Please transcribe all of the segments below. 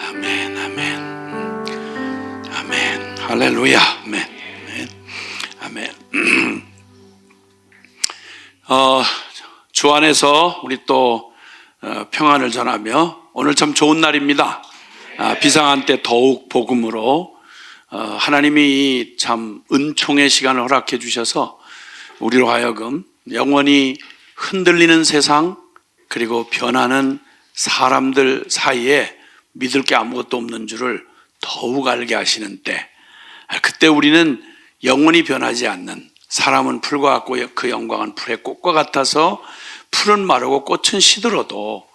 아멘, 아멘, 아멘, 할렐루야, 아멘, 아멘, 아멘. 주 안에서 우리 또 평안을 전하며 오늘 참 좋은 날입니다. 비상한 때 더욱 복음으로 하나님이 참 은총의 시간을 허락해 주셔서 우리로 하여금 영원히 흔들리는 세상 그리고 변하는 사람들 사이에 믿을 게 아무것도 없는 줄을 더욱 알게 하시는 때, 그때 우리는 영원히 변하지 않는, 사람은 풀과 같고 그 영광은 풀의 꽃과 같아서 풀은 마르고 꽃은 시들어도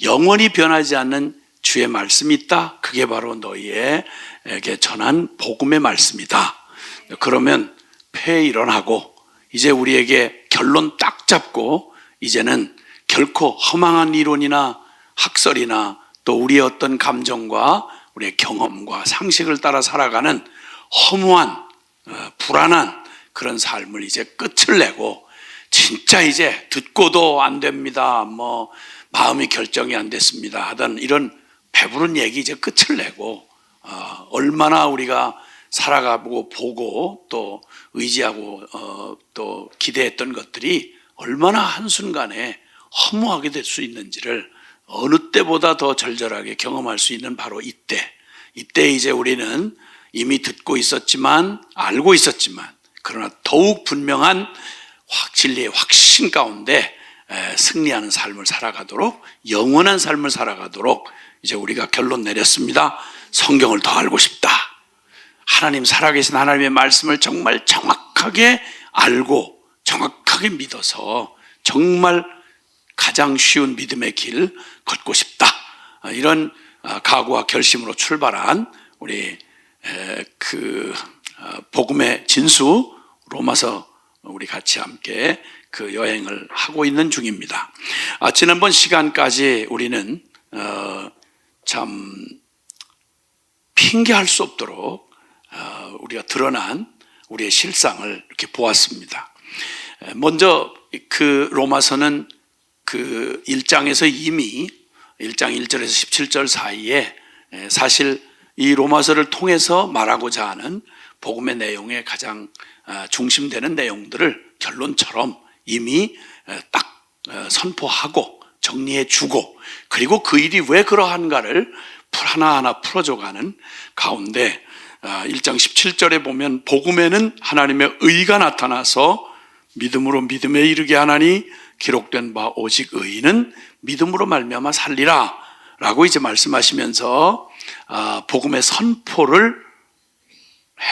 영원히 변하지 않는 주의 말씀이 있다. 그게 바로 너희에게 전한 복음의 말씀이다. 그러면 폐에 일어나고 이제 우리에게 결론 딱 잡고 이제는 결코 허망한 이론이나 학설이나 또 우리의 어떤 감정과 우리의 경험과 상식을 따라 살아가는 허무한 불안한 그런 삶을 이제 끝을 내고 진짜 이제 듣고도 안 됩니다, 마음이 결정이 안 됐습니다 하던 이런 배부른 얘기 이제 끝을 내고 얼마나 우리가 살아가고 보고 또 의지하고 또 기대했던 것들이 얼마나 한순간에 허무하게 될 수 있는지를 어느 때보다 더 절절하게 경험할 수 있는 바로 이때 이제 우리는 이미 듣고 있었지만 알고 있었지만 그러나 더욱 분명한 진리의 확신 가운데 승리하는 삶을 살아가도록, 영원한 삶을 살아가도록 이제 우리가 결론 내렸습니다. 성경을 더 알고 싶다. 하나님, 살아계신 하나님의 말씀을 정말 정확하게 알고 정확하게 믿어서 정말 가장 쉬운 믿음의 길 걷고 싶다. 이런 각오와 결심으로 출발한 우리 복음의 진수 로마서 우리 같이 함께 그 여행을 하고 있는 중입니다. 지난번 시간까지 우리는 참 핑계할 수 없도록 우리가 드러난 우리의 실상을 이렇게 보았습니다. 먼저 그 로마서는 그 1장에서 이미 1장 1절에서 17절 사이에 사실 이 로마서를 통해서 말하고자 하는 복음의 내용에 가장 중심되는 내용들을 결론처럼 이미 딱 선포하고 정리해 주고, 그리고 그 일이 왜 그러한가를 하나하나 풀어줘가는 가운데 1장 17절에 보면 복음에는 하나님의 의가 나타나서 믿음으로 믿음에 이르게 하나니 기록된 바 오직 의인은 믿음으로 말미암아 살리라 라고 이제 말씀하시면서 복음의 선포를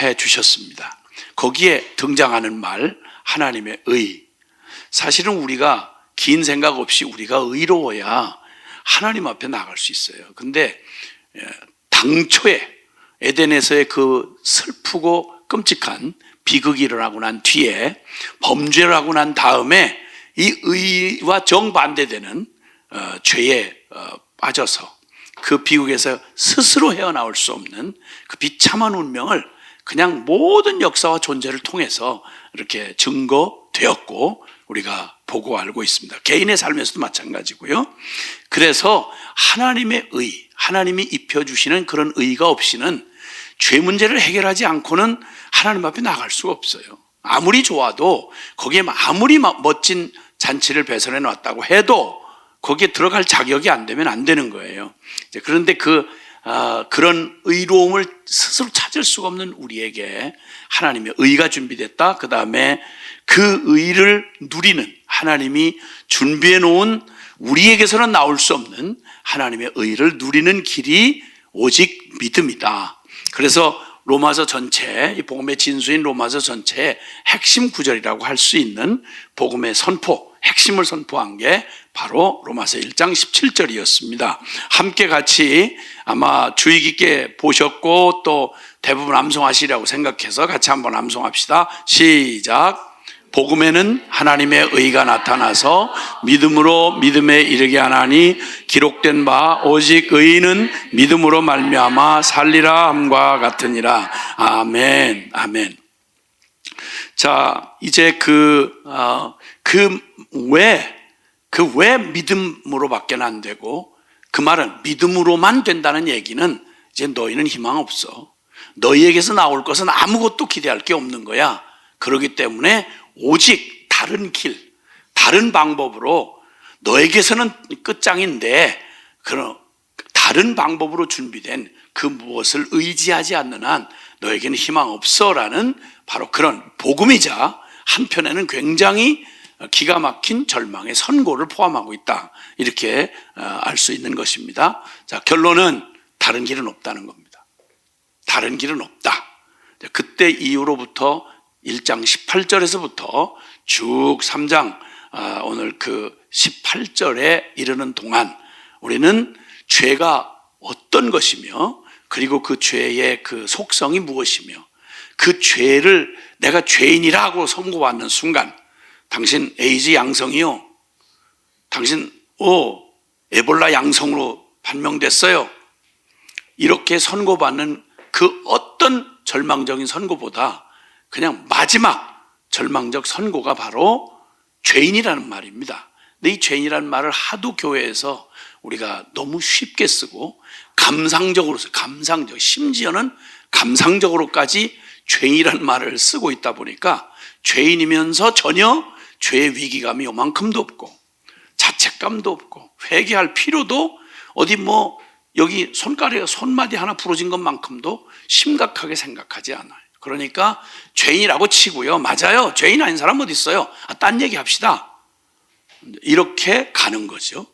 해 주셨습니다. 거기에 등장하는 말 하나님의 의, 사실은 우리가 긴 생각 없이 우리가 의로워야 하나님 앞에 나갈 수 있어요. 근데 당초에 에덴에서의 그 슬프고 끔찍한 비극이 일어나고 난 뒤에 범죄를 하고 난 다음에 이 의와 정반대되는 죄에 빠져서 그 비극에서 스스로 헤어나올 수 없는 그 비참한 운명을 그냥 모든 역사와 존재를 통해서 이렇게 증거되었고 우리가 보고 알고 있습니다. 개인의 삶에서도 마찬가지고요. 그래서 하나님의 의, 하나님이 입혀주시는 그런 의가 없이는 죄 문제를 해결하지 않고는 하나님 앞에 나갈 수가 없어요. 아무리 좋아도 거기에 아무리 멋진 잔치를 배설해 놨다고 해도 거기에 들어갈 자격이 안 되면 안 되는 거예요. 그런데 그런 의로움을 스스로 찾을 수가 없는 우리에게 하나님의 의가 준비됐다. 그 다음에 그 의를 누리는, 하나님이 준비해 놓은 우리에게서는 나올 수 없는 하나님의 의를 누리는 길이 오직 믿음이다. 그래서 로마서 전체, 이 복음의 진수인 로마서 전체의 핵심 구절이라고 할 수 있는 복음의 선포, 핵심을 선포한 게 바로 로마서 1장 17절이었습니다. 함께 같이 아마 주의 깊게 보셨고 또 대부분 암송하시리라고 생각해서 같이 한번 암송합시다. 시작. 복음에는 하나님의 의가 나타나서 믿음으로 믿음에 이르게 하나니 기록된 바 오직 의인은 믿음으로 말미암아 살리라 함과 같으니라. 아멘, 아멘. 자, 이제 왜 믿음으로밖에 안 되고, 그 말은 믿음으로만 된다는 얘기는 이제 너희는 희망 없어. 너희에게서 나올 것은 아무것도 기대할 게 없는 거야. 그렇기 때문에 오직 다른 길, 다른 방법으로 너에게서는 끝장인데 그런 다른 방법으로 준비된 그 무엇을 의지하지 않는 한 너에게는 희망 없어라는 바로 그런 복음이자 한편에는 굉장히 기가 막힌 절망의 선고를 포함하고 있다. 이렇게 알 수 있는 것입니다. 자, 결론은 다른 길은 없다는 겁니다. 다른 길은 없다. 그때 이후로부터 1장 18절에서부터 쭉 3장 오늘 그 18절에 이르는 동안 우리는 죄가 어떤 것이며 그리고 그 죄의 그 속성이 무엇이며 그 죄를 내가 죄인이라고 선고받는 순간 당신 에이즈 양성이요. 당신 에볼라 양성으로 판명됐어요. 이렇게 선고받는 그 어떤 절망적인 선고보다 그냥 마지막 절망적 선고가 바로 죄인이라는 말입니다. 근데 이 죄인이라는 말을 하도 교회에서 우리가 너무 쉽게 쓰고 감상적으로 심지어는 감상적으로까지 죄인이라는 말을 쓰고 있다 보니까 죄인이면서 전혀 죄의 위기감이 요만큼도 없고 자책감도 없고 회개할 필요도 어디 여기 손마디 하나 부러진 것만큼도 심각하게 생각하지 않아요. 그러니까 죄인이라고 치고요. 맞아요. 죄인 아닌 사람 어디 있어요? 딴 얘기 합시다. 이렇게 가는 거죠.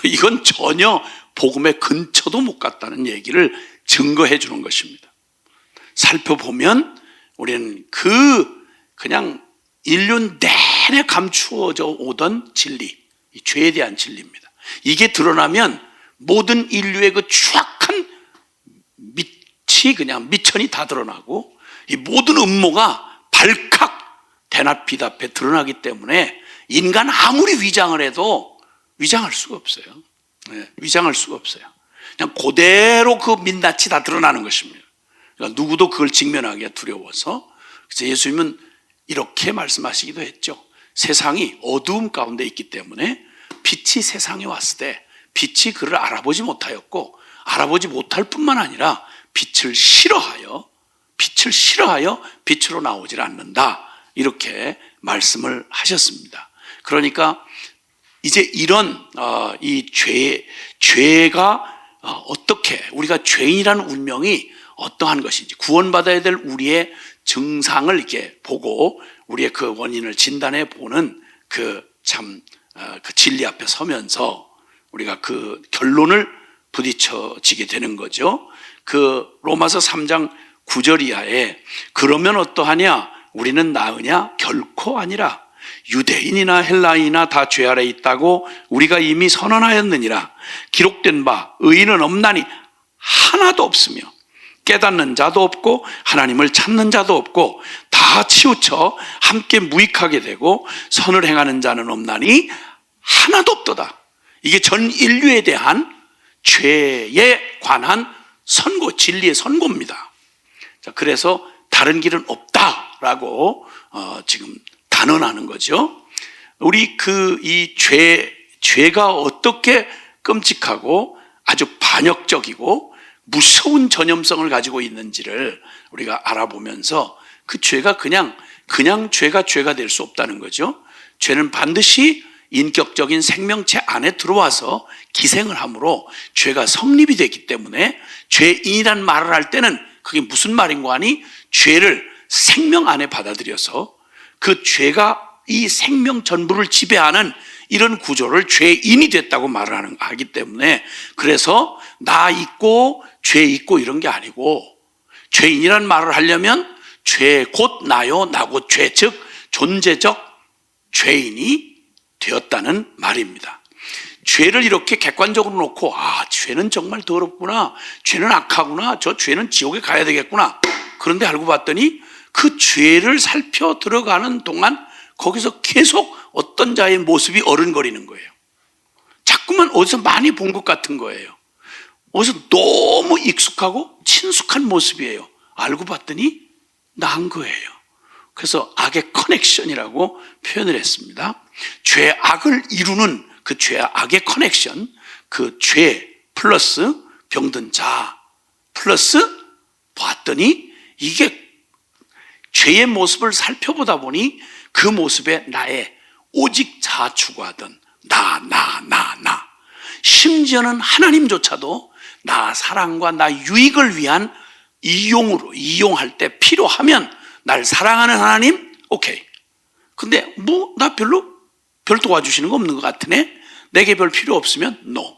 이건 전혀 복음의 근처도 못 갔다는 얘기를 증거해 주는 것입니다. 살펴보면 우리는 그냥 인류 내내 감추어져 오던 진리, 이 죄에 대한 진리입니다. 이게 드러나면 모든 인류의 그 추악한 밑이 그냥 미천이 다 드러나고 이 모든 음모가 발칵 대낮비답에 드러나기 때문에 인간 아무리 위장을 해도 위장할 수가 없어요. 위장할 수가 없어요. 그냥 그대로 그 민낯이 다 드러나는 것입니다. 그러니까 누구도 그걸 직면하기가 두려워서 그래서 예수님은 이렇게 말씀하시기도 했죠. 세상이 어두움 가운데 있기 때문에 빛이 세상에 왔을 때 빛이 그를 알아보지 못하였고 알아보지 못할 뿐만 아니라 빛을 싫어하여 빛으로 나오질 않는다. 이렇게 말씀을 하셨습니다. 그러니까 이제 이런 이 죄가 어떻게 우리가 죄인이라는 운명이 어떠한 것인지 구원받아야 될 우리의 증상을 이렇게 보고 우리의 그 원인을 진단해 보는 그 진리 앞에 서면서 우리가 그 결론을 부딪혀지게 되는 거죠. 그 로마서 3장 9절 이하에 그러면 어떠하냐? 우리는 나으냐? 결코 아니라 유대인이나 헬라인이나 다 죄 아래 있다고 우리가 이미 선언하였느니라. 기록된 바 의인은 없나니 하나도 없으며 깨닫는 자도 없고 하나님을 찾는 자도 없고 다 치우쳐 함께 무익하게 되고 선을 행하는 자는 없나니 하나도 없도다. 이게 전 인류에 대한 죄에 관한 선고, 진리의 선고입니다. 자, 그래서 다른 길은 없다라고 지금 단언하는 거죠. 우리 이 죄가 어떻게 끔찍하고 아주 반역적이고 무서운 전염성을 가지고 있는지를 우리가 알아보면서 그 죄가 그냥 죄가 될 수 없다는 거죠. 죄는 반드시 인격적인 생명체 안에 들어와서 기생을 함으로 죄가 성립이 되기 때문에 죄인이란 말을 할 때는 그게 무슨 말인가 하니 죄를 생명 안에 받아들여서 그 죄가 이 생명 전부를 지배하는 이런 구조를 죄인이 됐다고 말을 하기 때문에 그래서 나 있고 죄 있고 이런 게 아니고 죄인이란 말을 하려면 죄 곧 나요 나 곧 죄 즉 존재적 죄인이 되었다는 말입니다. 죄를 이렇게 객관적으로 놓고 죄는 정말 더럽구나, 죄는 악하구나, 저 죄는 지옥에 가야 되겠구나. 그런데 알고 봤더니 그 죄를 살펴 들어가는 동안 거기서 계속 어떤 자의 모습이 어른거리는 거예요. 자꾸만 어디서 많이 본 것 같은 거예요. 어디서 너무 익숙하고 친숙한 모습이에요. 알고 봤더니 나은 거예요. 그래서 악의 커넥션이라고 표현을 했습니다. 죄악을 이루는 그 죄악의 커넥션, 그 죄 플러스 병든 자 플러스 봤더니 이게 죄의 모습을 살펴보다 보니 그 모습에 나의 오직 자아 추구하던 나 심지어는 하나님조차도 나 사랑과 나 유익을 위한 이용할 때 필요하면 날 사랑하는 하나님 오케이. 근데 뭐 나 별 도와주시는 거 없는 것 같으네. 내게 별 필요 없으면 no.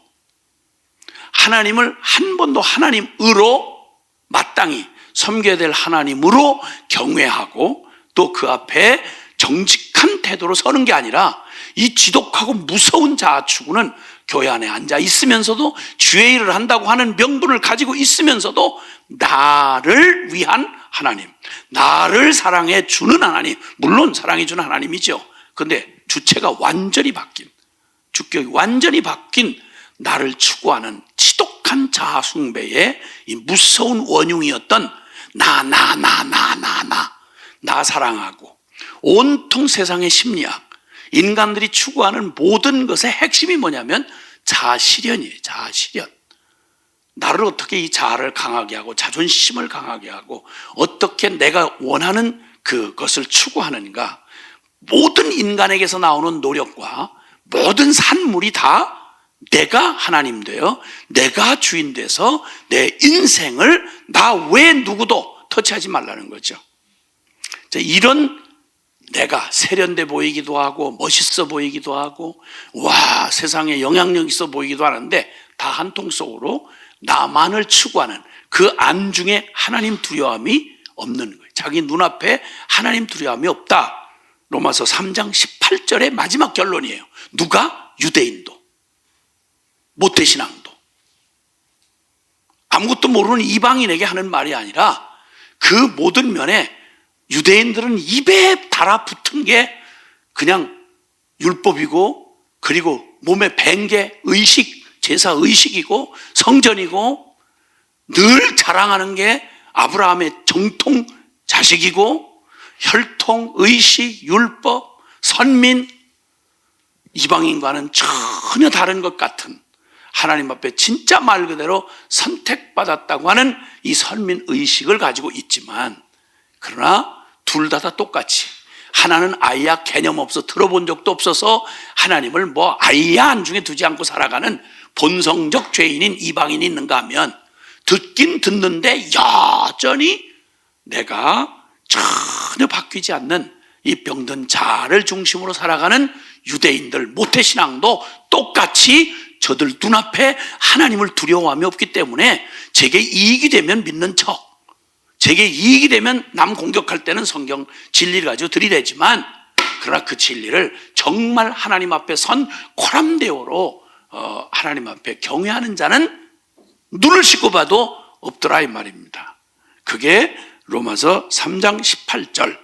하나님을 한 번도 하나님으로 마땅히 섬겨야 될 하나님으로 경외하고 또 그 앞에 정직한 태도로 서는 게 아니라 이 지독하고 무서운 자아 추구는 교회 안에 앉아 있으면서도 주의 일을 한다고 하는 명분을 가지고 있으면서도 나를 위한 하나님, 나를 사랑해 주는 하나님, 물론 사랑해 주는 하나님이죠. 그런데 주체가 완전히 바뀐, 주격이 완전히 바뀐 나를 추구하는 지독한 자아 숭배의 이 무서운 원흉이었던 나 사랑하고 온통 세상의 심리학, 인간들이 추구하는 모든 것의 핵심이 뭐냐면 자아 실현이에요. 자아 실현. 나를 어떻게 이 자아를 강하게 하고 자존심을 강하게 하고 어떻게 내가 원하는 그것을 추구하는가. 모든 인간에게서 나오는 노력과 모든 산물이 다 내가 하나님 되어 내가 주인 돼서 내 인생을 나 외 누구도 터치하지 말라는 거죠. 이런 내가 세련돼 보이기도 하고 멋있어 보이기도 하고 와 세상에 영향력 있어 보이기도 하는데 다 한 통 속으로 나만을 추구하는 그 안중에 하나님 두려움이 없는 거예요. 자기 눈앞에 하나님 두려움이 없다. 로마서 3장 18절의 마지막 결론이에요. 누가? 유대인도 모태신앙도 아무것도 모르는 이방인에게 하는 말이 아니라 그 모든 면에 유대인들은 입에 달아붙은 게 그냥 율법이고 그리고 몸에 밴 게 의식, 제사 의식이고 성전이고 늘 자랑하는 게 아브라함의 정통 자식이고 혈통, 의식, 율법, 선민, 이방인과는 전혀 다른 것 같은 하나님 앞에 진짜 말 그대로 선택받았다고 하는 이 선민 의식을 가지고 있지만 그러나 둘 다 똑같이 하나는 아이야 개념 없어 들어본 적도 없어서 하나님을 뭐 아이야 안중에 두지 않고 살아가는 본성적 죄인인 이방인이 있는가 하면 듣긴 듣는데 여전히 내가 전혀 바뀌지 않는 이 병든 자아를 중심으로 살아가는 유대인들 모태신앙도 똑같이 저들 눈앞에 하나님을 두려워함이 없기 때문에 제게 이익이 되면 믿는 척, 제게 이익이 되면 남 공격할 때는 성경 진리를 가지고 들이대지만 그러나 그 진리를 정말 하나님 앞에 선 코람데오로 하나님 앞에 경외하는 자는 눈을 씻고 봐도 없더라 이 말입니다. 그게 로마서 3장 18절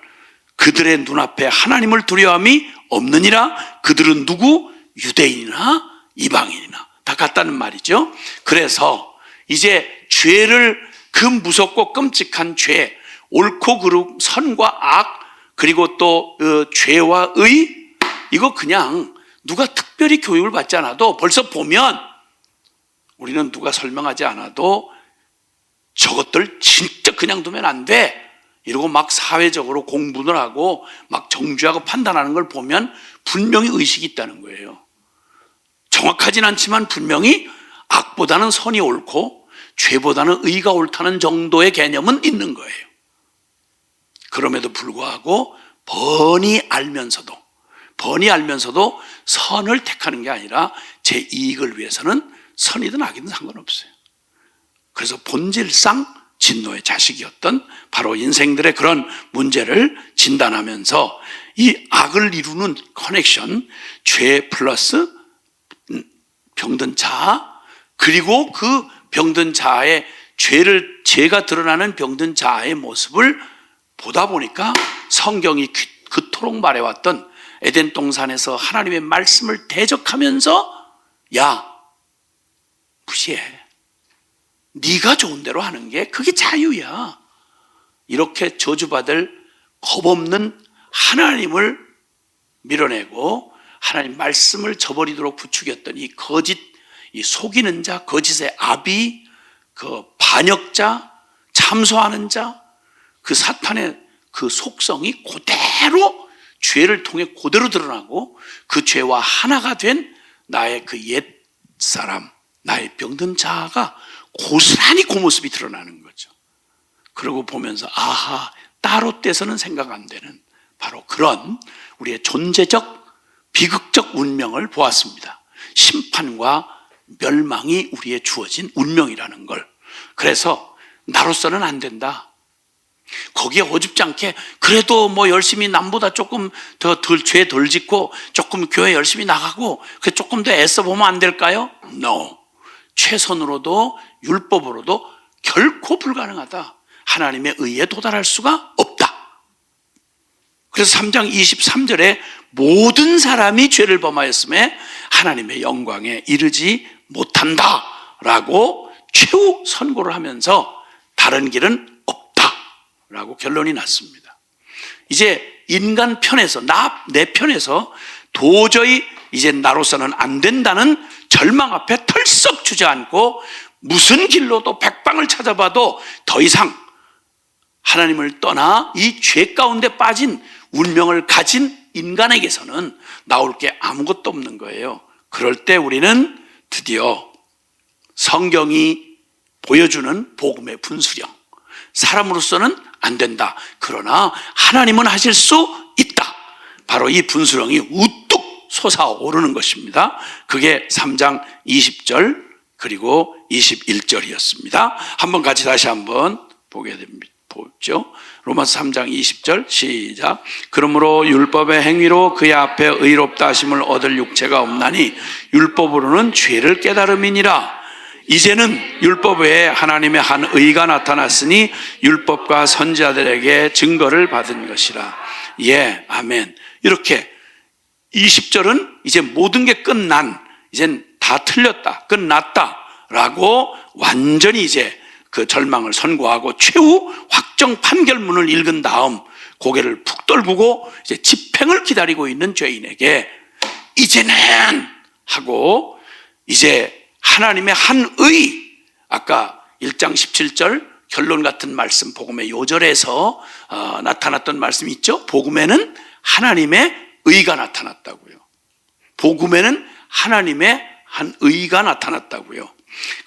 그들의 눈앞에 하나님을 두려움이 없느니라. 그들은 누구? 유대인이나 이방인이나 다 같다는 말이죠. 그래서 이제 죄를 그 무섭고 끔찍한 죄, 옳고 그름, 선과 악, 그리고 또 죄와 의, 이거 그냥 누가 특별히 교육을 받지 않아도 벌써 보면 우리는 누가 설명하지 않아도 저것들 진짜 그냥 두면 안 돼 이러고 막 사회적으로 공분을 하고 막 정죄하고 판단하는 걸 보면 분명히 의식이 있다는 거예요. 정확하진 않지만 분명히 악보다는 선이 옳고 죄보다는 의가 옳다는 정도의 개념은 있는 거예요. 그럼에도 불구하고 뻔히 알면서도 선을 택하는 게 아니라 제 이익을 위해서는 선이든 악이든 상관없어요. 그래서 본질상 진노의 자식이었던 바로 인생들의 그런 문제를 진단하면서 이 악을 이루는 커넥션, 죄 플러스 병든 자아, 그리고 그 병든 자아의 죄가 드러나는 병든 자아의 모습을 보다 보니까 성경이 그토록 말해왔던 에덴 동산에서 하나님의 말씀을 대적하면서 야 무시해, 네가 좋은 대로 하는 게 그게 자유야, 이렇게 저주받을 겁없는 하나님을 밀어내고 하나님 말씀을 저버리도록 부추겼던 이 거짓, 이 속이는 자, 거짓의 아비, 그 반역자, 참소하는 자, 그 사탄의 그 속성이 그대로 죄를 통해 그대로 드러나고 그 죄와 하나가 된 나의 그 옛 사람, 나의 병든 자아가 고스란히 그 모습이 드러나는 거죠. 그러고 보면서 아하, 따로 떼서는 생각 안 되는 바로 그런 우리의 존재적 비극적 운명을 보았습니다. 심판과 멸망이 우리의 주어진 운명이라는 걸. 그래서 나로서는 안 된다. 거기에 어줍지 않게 그래도 뭐 열심히 남보다 조금 더 죄 덜 짓고 조금 교회 열심히 나가고 조금 더 애써 보면 안 될까요? No. 최선으로도 율법으로도 결코 불가능하다. 하나님의 의에 도달할 수가 없다. 그래서 3장 23절에 모든 사람이 죄를 범하였음에 하나님의 영광에 이르지 못한다 라고 최후 선고를 하면서 다른 길은 없다 라고 결론이 났습니다. 이제 인간 편에서 내 편에서 도저히 이제 나로서는 안 된다는 절망 앞에 털썩 주저앉고 무슨 길로도 백방을 찾아봐도 더 이상 하나님을 떠나 이 죄 가운데 빠진 운명을 가진 인간에게서는 나올 게 아무것도 없는 거예요. 그럴 때 우리는 드디어 성경이 보여주는 복음의 분수령, 사람으로서는 안 된다. 그러나 하나님은 하실 수 있다. 바로 이 분수령이 우뚝 솟아오르는 것입니다. 그게 3장 20절 그리고 21절이었습니다. 한번 같이 다시 한번 보게 됩니다. 보죠. 로마서 3장 20절 시작. 그러므로 율법의 행위로 그의 앞에 의롭다 하심을 얻을 육체가 없나니 율법으로는 죄를 깨달음이니라. 이제는 율법 외에 하나님의 한 의가 나타났으니 율법과 선지자들에게 증거를 받은 것이라. 예, 아멘. 이렇게 20절은 이제 모든 게 이젠 다 틀렸다, 끝났다 라고 완전히 이제 그 절망을 선고하고 최후 확정 판결문을 읽은 다음 고개를 푹 떨구고 이제 집행을 기다리고 있는 죄인에게 이제는 하고 이제 하나님의 한 의, 아까 1장 17절 결론 같은 말씀 복음의 요절에서 나타났던 말씀이 있죠. 복음에는 하나님의 의가 나타났다고요. 복음에는 하나님의 한 의가 나타났다고요.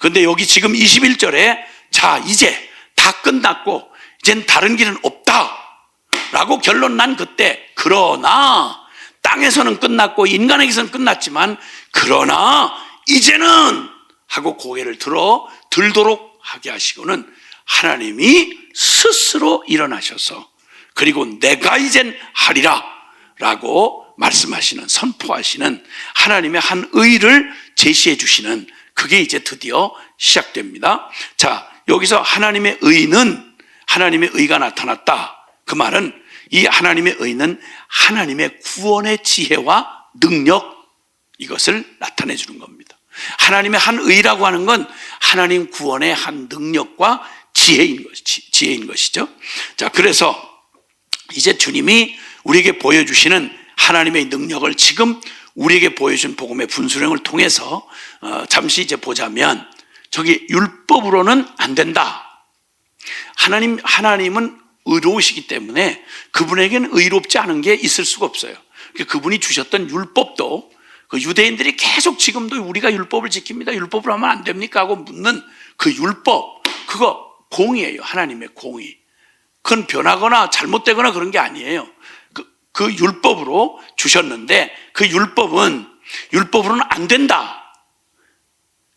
그런데 여기 지금 21절에 자, 이제 다 끝났고 이젠 다른 길은 없다 라고 결론 난 그때, 그러나 땅에서는 끝났고 인간에게서는 끝났지만 그러나 이제는 하고 고개를 들도록 하게 하시고는 하나님이 스스로 일어나셔서 그리고 내가 이젠 하리라 라고 말씀하시는, 선포하시는 하나님의 한 의를 제시해 주시는 그게 이제 드디어 시작됩니다. 자, 여기서 하나님의 의가 나타났다. 그 말은 이 하나님의 의는 하나님의 구원의 지혜와 능력, 이것을 나타내 주는 겁니다. 하나님의 한 의라고 하는 건 하나님 구원의 한 능력과 지혜인 것이죠. 자, 그래서 이제 주님이 우리에게 보여주시는 하나님의 능력을 지금 우리에게 보여준 복음의 분수령을 통해서 잠시 이제 보자면, 저기 율법으로는 안 된다. 하나님은 의로우시기 때문에 그분에게는 의롭지 않은 게 있을 수가 없어요. 그분이 주셨던 율법도 그 유대인들이 계속 지금도 우리가 율법을 지킵니다, 율법을 하면 안 됩니까 하고 묻는 그 율법, 그거 공의예요. 하나님의 공의. 그건 변하거나 잘못되거나 그런 게 아니에요. 그 율법으로 주셨는데 그 율법으로는 안 된다.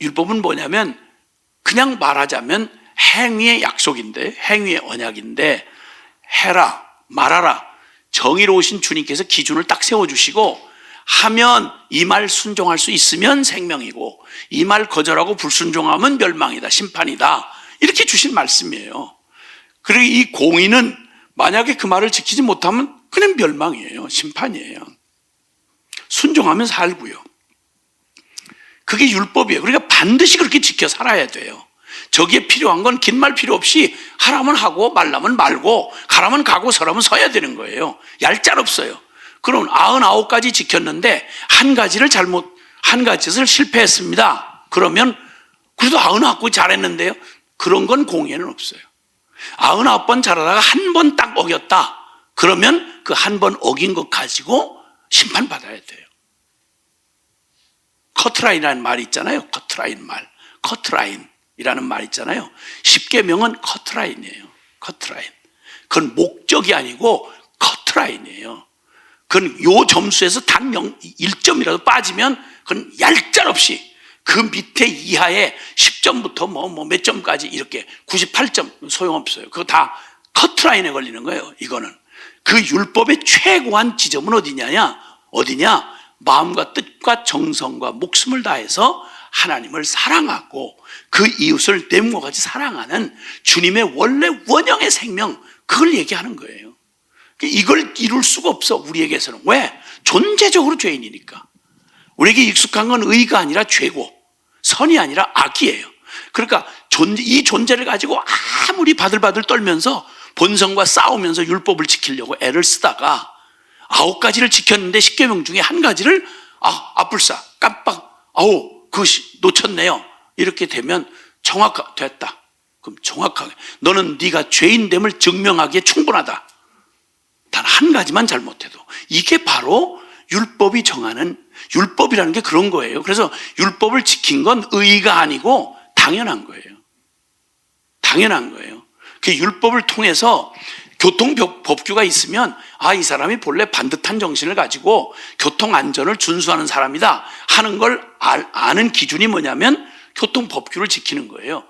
율법은 뭐냐면 그냥 말하자면 행위의 약속인데, 행위의 언약인데, 해라, 말하라, 정의로우신 주님께서 기준을 딱 세워주시고 하면 이 말 순종할 수 있으면 생명이고 이 말 거절하고 불순종하면 멸망이다, 심판이다, 이렇게 주신 말씀이에요. 그리고 이 공의는 만약에 그 말을 지키지 못하면 그냥 멸망이에요, 심판이에요. 순종하면 살고요. 그게 율법이에요. 그러니까 반드시 그렇게 지켜 살아야 돼요. 저기에 필요한 건 긴 말 필요 없이 하라면 하고 말라면 말고 가라면 가고 서라면 서야 되는 거예요. 얄짤없어요. 그럼 99가지 지켰는데 한 가지를 실패했습니다. 그러면 그래도 99가지 잘했는데요, 그런 건 공예는 없어요. 99번 잘하다가 한 번 딱 어겼다. 그러면 그 한 번 어긴 것 가지고 심판받아야 돼요. 커트라인이라는 말이 있잖아요. 커트라인 말. 커트라인이라는 말 있잖아요. 10계명은 커트라인이에요. 커트라인. 그건 목적이 아니고 커트라인이에요. 그건 요 점수에서 단 1점이라도 빠지면 그건 얄짤없이 그 밑에 이하에 10점부터 몇 점까지 이렇게 98점 소용없어요. 그거 다 커트라인에 걸리는 거예요. 이거는. 그 율법의 최고한 지점은 어디냐? 마음과 뜻과 정성과 목숨을 다해서 하나님을 사랑하고 그 이웃을 내 몸과 같이 사랑하는 주님의 원래 원형의 생명, 그걸 얘기하는 거예요. 이걸 이룰 수가 없어, 우리에게서는. 왜? 존재적으로 죄인이니까. 우리에게 익숙한 건 의가 아니라 죄고 선이 아니라 악이에요. 그러니까 이 존재를 가지고 아무리 바들바들 떨면서 본성과 싸우면서 율법을 지키려고 애를 쓰다가 9가지를 지켰는데 10계명 중에 한 가지를 아뿔싸 깜빡 그것이 놓쳤네요. 이렇게 되면 됐다. 그럼 정확하게 너는 네가 죄인됨을 증명하기에 충분하다. 단 한 가지만 잘못해도. 이게 바로 율법이 정하는, 율법이라는 게 그런 거예요. 그래서 율법을 지킨 건 의가 아니고 당연한 거예요. 당연한 거예요. 그 율법을 통해서 교통법규가 있으면 이 사람이 본래 반듯한 정신을 가지고 교통안전을 준수하는 사람이다 하는 걸 아는 기준이 뭐냐면 교통법규를 지키는 거예요.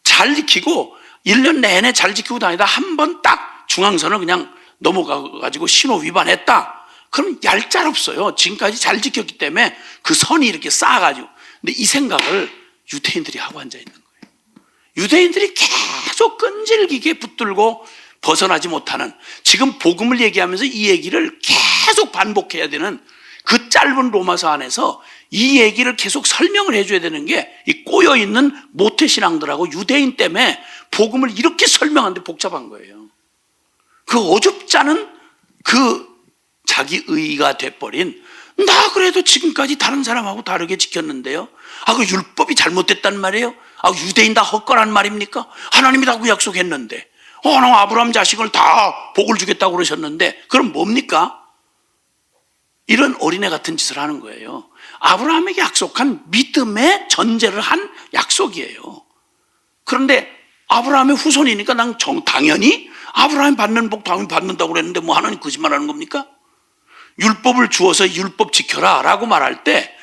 잘 지키고 1년 내내 잘 지키고 다니다 한 번 딱 중앙선을 그냥 넘어가가지고 신호 위반했다. 그럼 얄짤없어요. 지금까지 잘 지켰기 때문에 그 선이 이렇게 쌓아가지고. 근데 이 생각을 유대인들이 하고 앉아있는 거예요. 유대인들이 계속 끈질기게 붙들고 벗어나지 못하는, 지금 복음을 얘기하면서 이 얘기를 계속 반복해야 되는 그 짧은 로마서 안에서 이 얘기를 계속 설명을 해줘야 되는 게 이 꼬여있는 모태신앙들하고 유대인 때문에 복음을 이렇게 설명하는데 복잡한 거예요. 그 어줍지 않은 그 자기 의가 돼버린, 나 그래도 지금까지 다른 사람하고 다르게 지켰는데요. 그 율법이 잘못됐단 말이에요? 유대인 다 헛거란 말입니까? 하나님이 다 그 약속했는데. 나 아브라함 자식을 다 복을 주겠다고 그러셨는데, 그럼 뭡니까? 이런 어린애 같은 짓을 하는 거예요. 아브라함에게 약속한 믿음의 전제를 한 약속이에요. 그런데 아브라함의 후손이니까 난 당연히 아브라함이 받는 복 당연히 받는다고 그랬는데 하나님 거짓말하는 겁니까? 율법을 주어서 율법 지켜라 라고 말할 때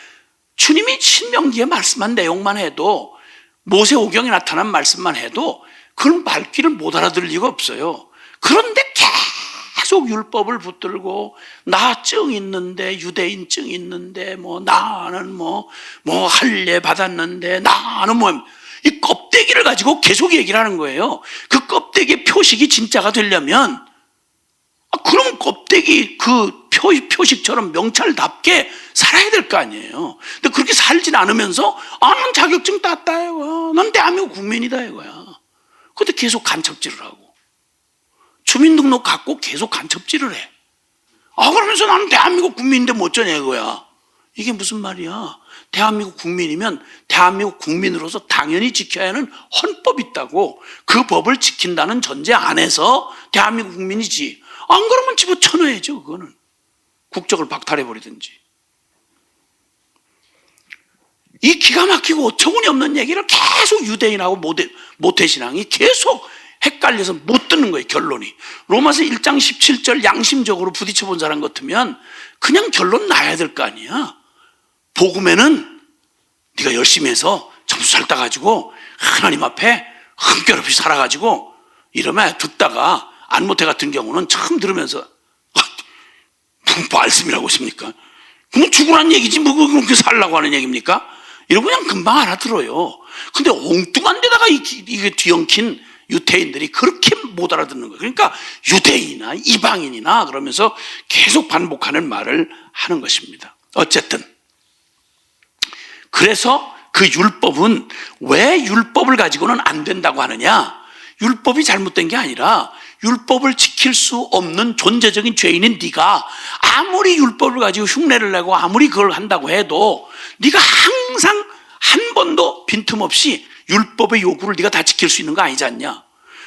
주님이 신명기에 말씀한 내용만 해도, 모세오경에 나타난 말씀만 해도 그걸 말귀를 못 알아들을 리가 없어요. 그런데 계속 율법을 붙들고 나 증 있는데, 유대인 증 있는데, 나는 할례 받았는데, 나는 이 껍데기를 가지고 계속 얘기를 하는 거예요. 그 껍데기 표식이 진짜가 되려면 그럼 껍데기 그 표식처럼 명찰답게 살아야 될 거 아니에요. 근데 그렇게 살진 않으면서 난 자격증 땄다 이거야. 난 대한민국 국민이다 이거야. 근데 계속 간첩질을 하고 주민등록 갖고 계속 간첩질을 해. 그러면서 나는 대한민국 국민인데 뭐 어쩌냐 이거야. 이게 무슨 말이야. 대한민국 국민이면 대한민국 국민으로서 당연히 지켜야 하는 헌법이 있다고, 그 법을 지킨다는 전제 안에서 대한민국 국민이지. 안 그러면 집어쳐넣어야죠. 그거는 국적을 박탈해버리든지. 이 기가 막히고 어처구니 없는 얘기를 계속 유대인하고 모태신앙이 계속 헷갈려서 못 듣는 거예요. 결론이. 로마서 1장 17절 양심적으로 부딪혀본 사람 같으면 그냥 결론 나야 될 거 아니야. 복음에는 네가 열심히 해서 점수 잘 따가지고 하나님 앞에 한결없이 살아가지고 이러면, 듣다가 안모태 같은 경우는 처음 들으면서 말씀이라고 있습니까? 그럼 죽으란 얘기지 그렇게 살라고 하는 얘기입니까? 이러고 그냥 금방 알아들어요. 근데 엉뚱한 데다가 이게 뒤엉킨 유대인들이 그렇게 못 알아듣는 거예요. 그러니까 유대인이나 이방인이나 그러면서 계속 반복하는 말을 하는 것입니다. 어쨌든 그래서 그 율법은 왜 율법을 가지고는 안 된다고 하느냐? 율법이 잘못된 게 아니라 율법을 지킬 수 없는 존재적인 죄인인 네가 아무리 율법을 가지고 흉내를 내고 아무리 그걸 한다고 해도 네가 항상 한 번도 빈틈없이 율법의 요구를 네가 다 지킬 수 있는 거 아니지 않냐?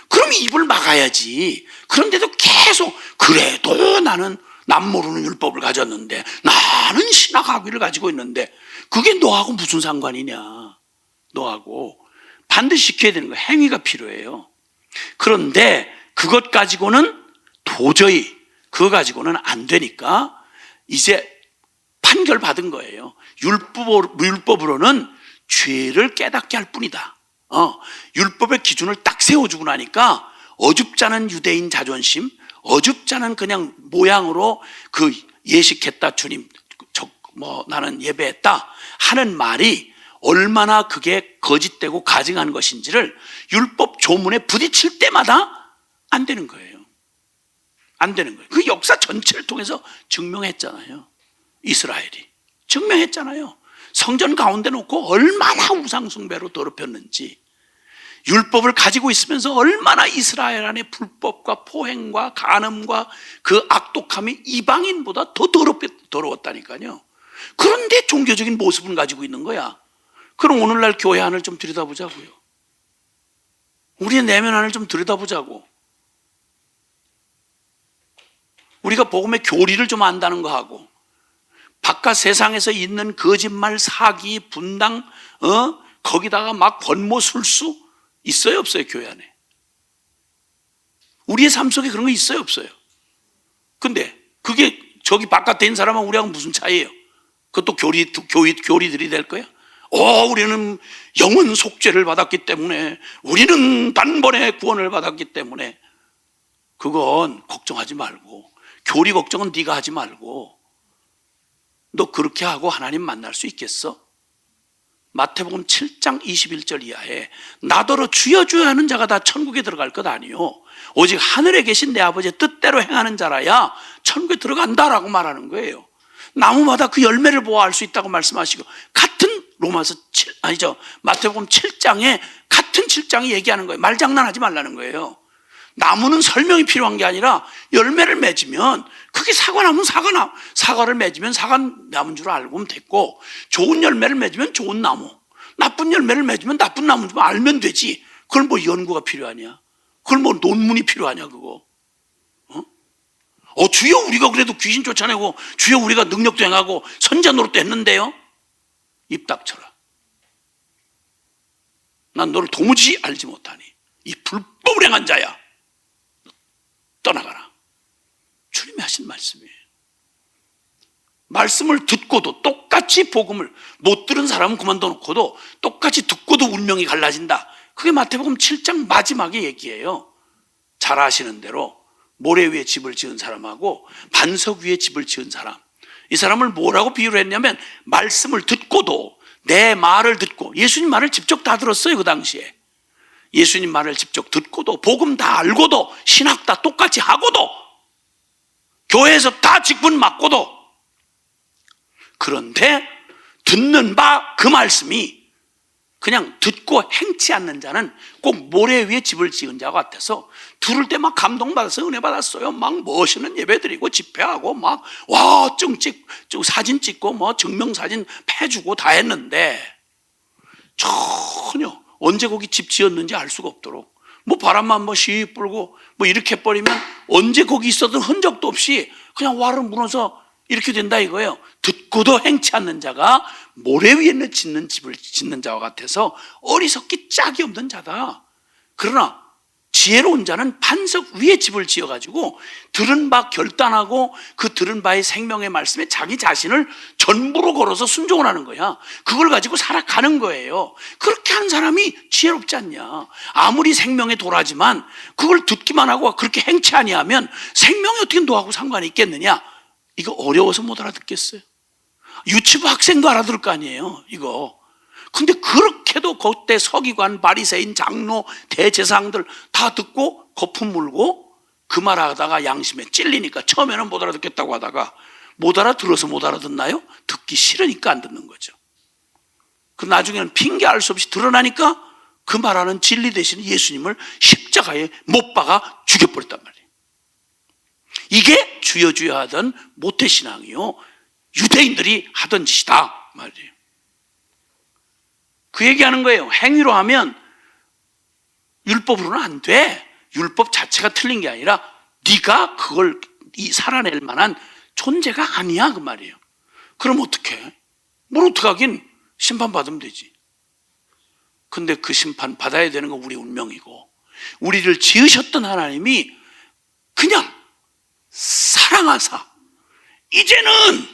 그럼 입을 막아야지. 그런데도 계속 그래도 나는 남 모르는 율법을 가졌는데, 나는 신학 학위를 가지고 있는데, 그게 너하고 무슨 상관이냐? 너하고 반드시 지켜야 되는 거예요. 행위가 필요해요. 그런데 그것 가지고는 도저히 그거 가지고는 안 되니까 이제 판결 받은 거예요. 율법으로는 죄를 깨닫게 할 뿐이다. 율법의 기준을 딱 세워주고 나니까 어줍지 않은 유대인 자존심, 어줍지 않은 그냥 모양으로 그 예식했다 주님, 나는 예배했다 하는 말이 얼마나 그게 거짓되고 가증한 것인지를 율법 조문에 부딪힐 때마다 안 되는 거예요. 안 되는 거예요. 그 역사 전체를 통해서 증명했잖아요. 이스라엘이 증명했잖아요. 성전 가운데 놓고 얼마나 우상숭배로 더럽혔는지, 율법을 가지고 있으면서 얼마나 이스라엘 안에 불법과 포행과 간음과 그 악독함이 이방인보다 더 더러웠다니까요. 그런데 종교적인 모습을 가지고 있는 거야. 그럼 오늘날 교회 안을 좀 들여다보자고요. 우리의 내면 안을 좀 들여다보자고. 우리가 복음의 교리를 좀 안다는 거 하고, 바깥 세상에서 있는 거짓말, 사기, 분당, 거기다가 막 권모술수 있어요, 없어요, 교회 안에? 우리의 삶 속에 그런 거 있어요, 없어요? 근데 그게 저기 바깥에 있는 사람은 우리하고 무슨 차이예요? 그것도 교리들이 될 거야? 우리는 영원 속죄를 받았기 때문에, 우리는 단번에 구원을 받았기 때문에. 그건 걱정하지 말고, 교리 걱정은 네가 하지 말고, 너 그렇게 하고 하나님 만날 수 있겠어? 마태복음 7장 21절 이하에 나더러 주여 주여 하는 자가 다 천국에 들어갈 것 아니요, 오직 하늘에 계신 내 아버지의 뜻대로 행하는 자라야 천국에 들어간다라고 말하는 거예요. 나무마다 그 열매를 보아 알 수 있다고 말씀하시고, 같은 마태복음 7장에 같은 7장이 얘기하는 거예요. 말장난하지 말라는 거예요. 나무는 설명이 필요한 게 아니라 열매를 맺으면 그게 사과나무는 사과를 맺으면 사과나무인 줄 알고 됐고, 좋은 열매를 맺으면 좋은 나무, 나쁜 열매를 맺으면 나쁜 나무인 줄 알면 되지. 그걸 뭐 연구가 필요하냐? 그걸 뭐 논문이 필요하냐 그거? 주여 우리가 그래도 귀신 쫓아내고, 주여 우리가 능력도 행하고 선자 노릇도 했는데요. 입 닥쳐라. 난 너를 도무지 알지 못하니 이 불법을 행한 자야, 떠나가라. 주님이 하신 말씀이에요. 말씀을 듣고도 똑같이 복음을 못 들은 사람은 그만둬 놓고도 똑같이 듣고도 운명이 갈라진다. 그게 마태복음 7장 마지막의 얘기예요. 잘 아시는 대로 모래 위에 집을 지은 사람하고 반석 위에 집을 지은 사람, 이 사람을 뭐라고 비유를 했냐면, 말씀을 듣고도, 내 말을 듣고, 예수님 말을 직접 다 들었어요. 그 당시에 예수님 말을 직접 듣고도, 복음 다 알고도, 신학 다 똑같이 하고도, 교회에서 다 직분 맡고도, 그런데 듣는 바 그 말씀이 그냥 듣고 행치 않는 자는 꼭 모래 위에 집을 지은 자 같아서, 들을 때 막 감동받아서 은혜 받았어요. 막 멋있는 예배 드리고 집회하고 막 사진 찍고 뭐 증명사진 패주고 다 했는데, 전혀 언제 거기 집 지었는지 알 수가 없도록, 뭐 바람만 뭐 씩 불고 뭐 이렇게 버리면 언제 거기 있었던 흔적도 없이 그냥 와르 무너서 이렇게 된다 이거예요. 듣고도 행치 않는 자가 모래 위에 짓는 집을 짓는 자와 같아서 어리석기 짝이 없는 자다. 그러나 지혜로운 자는 반석 위에 집을 지어가지고 들은 바 결단하고 그 들은 바의 생명의 말씀에 자기 자신을 전부로 걸어서 순종을 하는 거야. 그걸 가지고 살아가는 거예요. 그렇게 한 사람이 지혜롭지 않냐. 아무리 생명의 도라지만 그걸 듣기만 하고 그렇게 행치 아니하면 생명이 어떻게 너하고 상관이 있겠느냐. 이거 어려워서 못 알아듣겠어요. 유치부 학생도 알아들을 거 아니에요 이거. 근데 그렇게도 그때 서기관, 바리새인, 장로, 대제사장들 다 듣고 거품 물고 그 말하다가 양심에 찔리니까 처음에는 못 알아듣겠다고 하다가 못 알아들어서 못 알아듣나요? 듣기 싫으니까 안 듣는 거죠. 그 나중에는 핑계 알 수 없이 드러나니까 그 말하는 진리 대신 예수님을 십자가에 못 박아 죽여버렸단 말이에요. 이게 주여 주여 하던 모태신앙이요, 유대인들이 하던 짓이다 말이에요. 그 얘기하는 거예요. 행위로 하면 율법으로는 안 돼. 율법 자체가 틀린 게 아니라 네가 그걸 살아낼 만한 존재가 아니야, 그 말이에요. 그럼 어떡해? 뭘 어떡하긴, 심판받으면 되지. 근데 그 심판 받아야 되는 건 우리 운명이고, 우리를 지으셨던 하나님이 그냥 사랑하사 이제는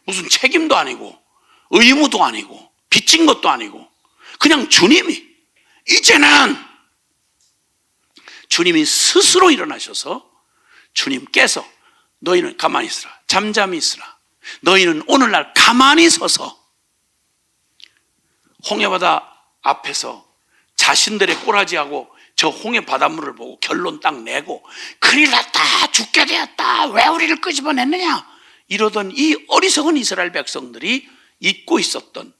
무슨 책임도 아니고 의무도 아니고 빚진 것도 아니고 그냥 주님이 이제는 주님이 스스로 일어나셔서 주님께서 너희는 가만히 있으라, 잠잠히 있으라, 너희는 오늘날 가만히 서서 홍해바다 앞에서 자신들의 꼬라지하고 저 홍해 바닷물을 보고 결론 딱 내고 큰일 났다, 죽게 되었다, 왜 우리를 끄집어냈느냐 이러던 이 어리석은 이스라엘 백성들이 잊고 있었던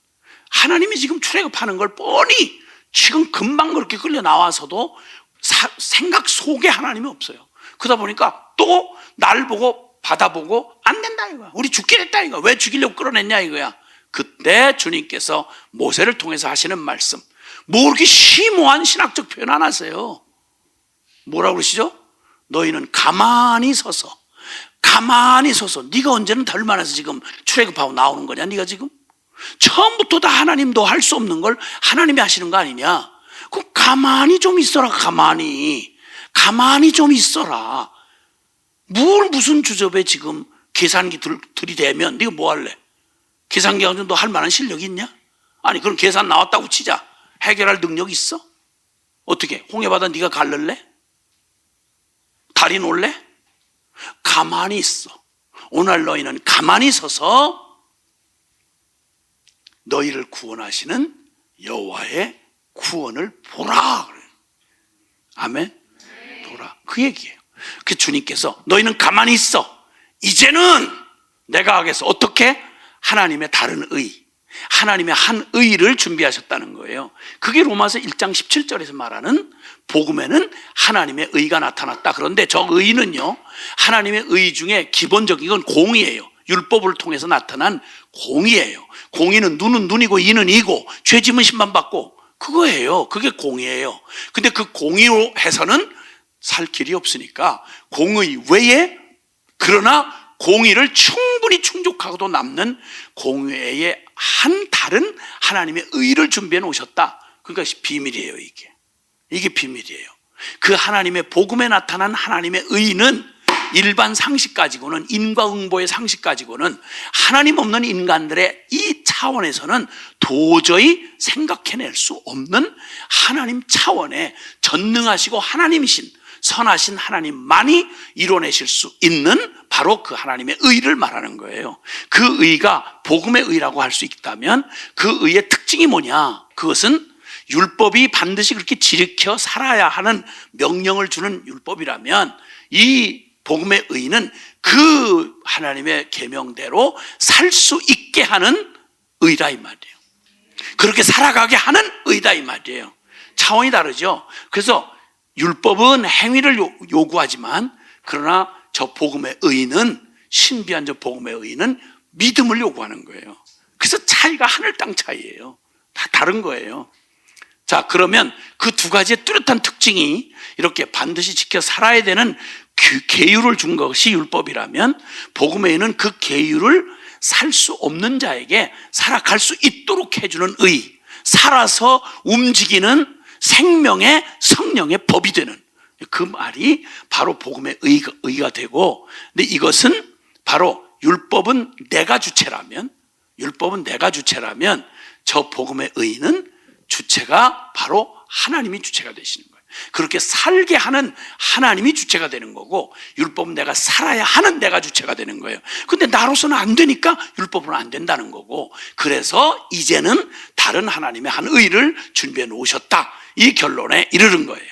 하나님이 지금 출애굽하는 걸 뻔히 지금 금방 그렇게 끌려 나와서도 생각 속에 하나님이 없어요. 그러다 보니까 또 날 보고 바다 보고 안 된다 이거야. 우리 죽게 됐다 이거야. 왜 죽이려고 끌어냈냐 이거야. 그때 주님께서 모세를 통해서 하시는 말씀, 뭐 그렇게 심오한 신학적 표현 안 하세요. 뭐라고 그러시죠? 너희는 가만히 서서 네가 언제는 덜만해서 지금 출애굽하고 나오는 거냐? 네가 지금 처음부터 다 하나님도 할 수 없는 걸 하나님이 하시는 거 아니냐? 그럼 가만히 좀 있어라. 가만히 좀 있어라. 무슨 주접에 지금 계산기 들이대면 네가 뭐 할래? 계산기 가지고 너 할 만한 실력이 있냐? 아니 그럼 계산 나왔다고 치자. 해결할 능력 있어? 어떻게? 홍해바다 네가 갈를래? 다리 놓을래? 가만히 있어. 오늘 너희는 가만히 서서 너희를 구원하시는 여호와의 구원을 보라. 아멘? 보라. 그 얘기예요. 그 주님께서 너희는 가만히 있어. 이제는 내가 하겠어. 어떻게? 하나님의 다른 의, 하나님의 한 의를 준비하셨다는 거예요. 그게 로마서 1장 17절에서 말하는 복음에는 하나님의 의가 나타났다. 그런데 저 의는요, 하나님의 의 중에 기본적인 건 공의예요. 율법을 통해서 나타난 공의예요. 공의는 눈은 눈이고 이는 이고 죄짐은 심판받고 그거예요. 그게 공의예요. 근데 그 공의로 해서는 살 길이 없으니까 공의 외에, 그러나 공의를 충분히 충족하고도 남는 공의의 한 다른 하나님의 의를 준비해 놓으셨다. 그러니까 비밀이에요. 이게 비밀이에요. 그 하나님의 복음에 나타난 하나님의 의는 일반 상식 가지고는, 인과응보의 상식 가지고는 하나님 없는 인간들의 이 차원에서는 도저히 생각해낼 수 없는 하나님 차원의 전능하시고 하나님이신 선하신 하나님만이 이뤄내실 수 있는 바로 그 하나님의 의를 말하는 거예요. 그 의가 복음의 의라고 할 수 있다면 그 의의 특징이 뭐냐? 그것은 율법이 반드시 그렇게 지켜 살아야 하는 명령을 주는 율법이라면 이 복음의 의는 그 하나님의 계명대로 살 수 있게 하는 의다 이 말이에요. 그렇게 살아가게 하는 의다 이 말이에요. 차원이 다르죠. 그래서 율법은 행위를 요구하지만 그러나 저 복음의 의는, 신비한 저 복음의 의는 믿음을 요구하는 거예요. 그래서 차이가 하늘 땅 차이예요. 다 다른 거예요. 자, 그러면 그 두 가지의 뚜렷한 특징이 이렇게 반드시 지켜 살아야 되는 계율을 준 것이 율법이라면 복음의 의는 그 계율을 살 수 없는 자에게 살아갈 수 있도록 해주는 의, 살아서 움직이는 생명의 성령의 법이 되는 그 말이 바로 복음의 의가 되고, 근데 이것은 바로 율법은 내가 주체라면 저 복음의 의는 주체가 바로 하나님이 주체가 되시는 거예요. 그렇게 살게 하는 하나님이 주체가 되는 거고, 율법은 내가 살아야 하는 내가 주체가 되는 거예요. 근데 나로서는 안 되니까 율법은 안 된다는 거고, 그래서 이제는 다른 하나님의 한 의를 준비해 놓으셨다, 이 결론에 이르는 거예요.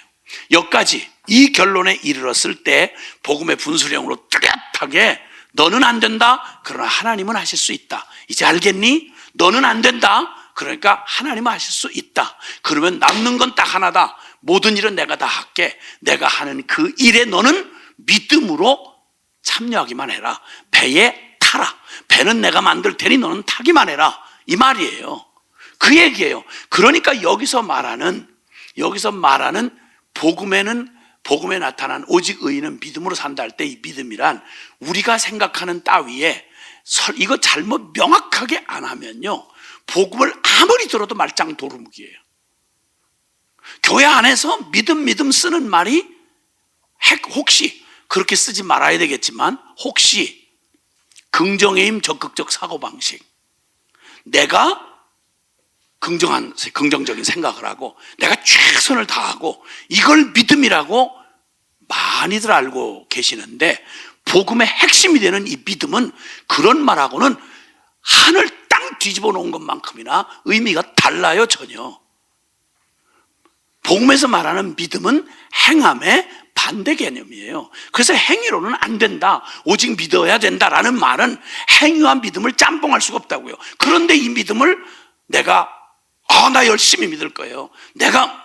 여기까지 이 결론에 이르렀을 때 복음의 분수령으로 뚜렷하게 너는 안 된다, 그러나 하나님은 하실 수 있다. 이제 알겠니? 너는 안 된다, 그러니까 하나님은 하실 수 있다. 그러면 남는 건 딱 하나다. 모든 일은 내가 다 할게. 내가 하는 그 일에 너는 믿음으로 참여하기만 해라. 배에 타라. 배는 내가 만들 테니 너는 타기만 해라. 이 말이에요. 그 얘기예요. 그러니까 여기서 말하는 복음에 나타난 오직 의인은 믿음으로 산다 할 때 이 믿음이란 우리가 생각하는 따위에 이거 잘못 명확하게 안 하면요, 복음을 아무리 들어도 말짱 도루묵이에요. 교회 안에서 믿음 쓰는 말이 혹시 그렇게 쓰지 말아야 되겠지만, 혹시 긍정의 힘, 적극적 사고방식, 내가 긍정적인 생각을 하고 내가 최선을 다하고 이걸 믿음이라고 많이들 알고 계시는데, 복음의 핵심이 되는 이 믿음은 그런 말하고는 하늘 땅 뒤집어 놓은 것만큼이나 의미가 달라요. 전혀. 복음에서 말하는 믿음은 행함의 반대 개념이에요. 그래서 행위로는 안 된다, 오직 믿어야 된다라는 말은 행위와 믿음을 짬뽕할 수가 없다고요. 그런데 이 믿음을 내가 나 열심히 믿을 거예요, 내가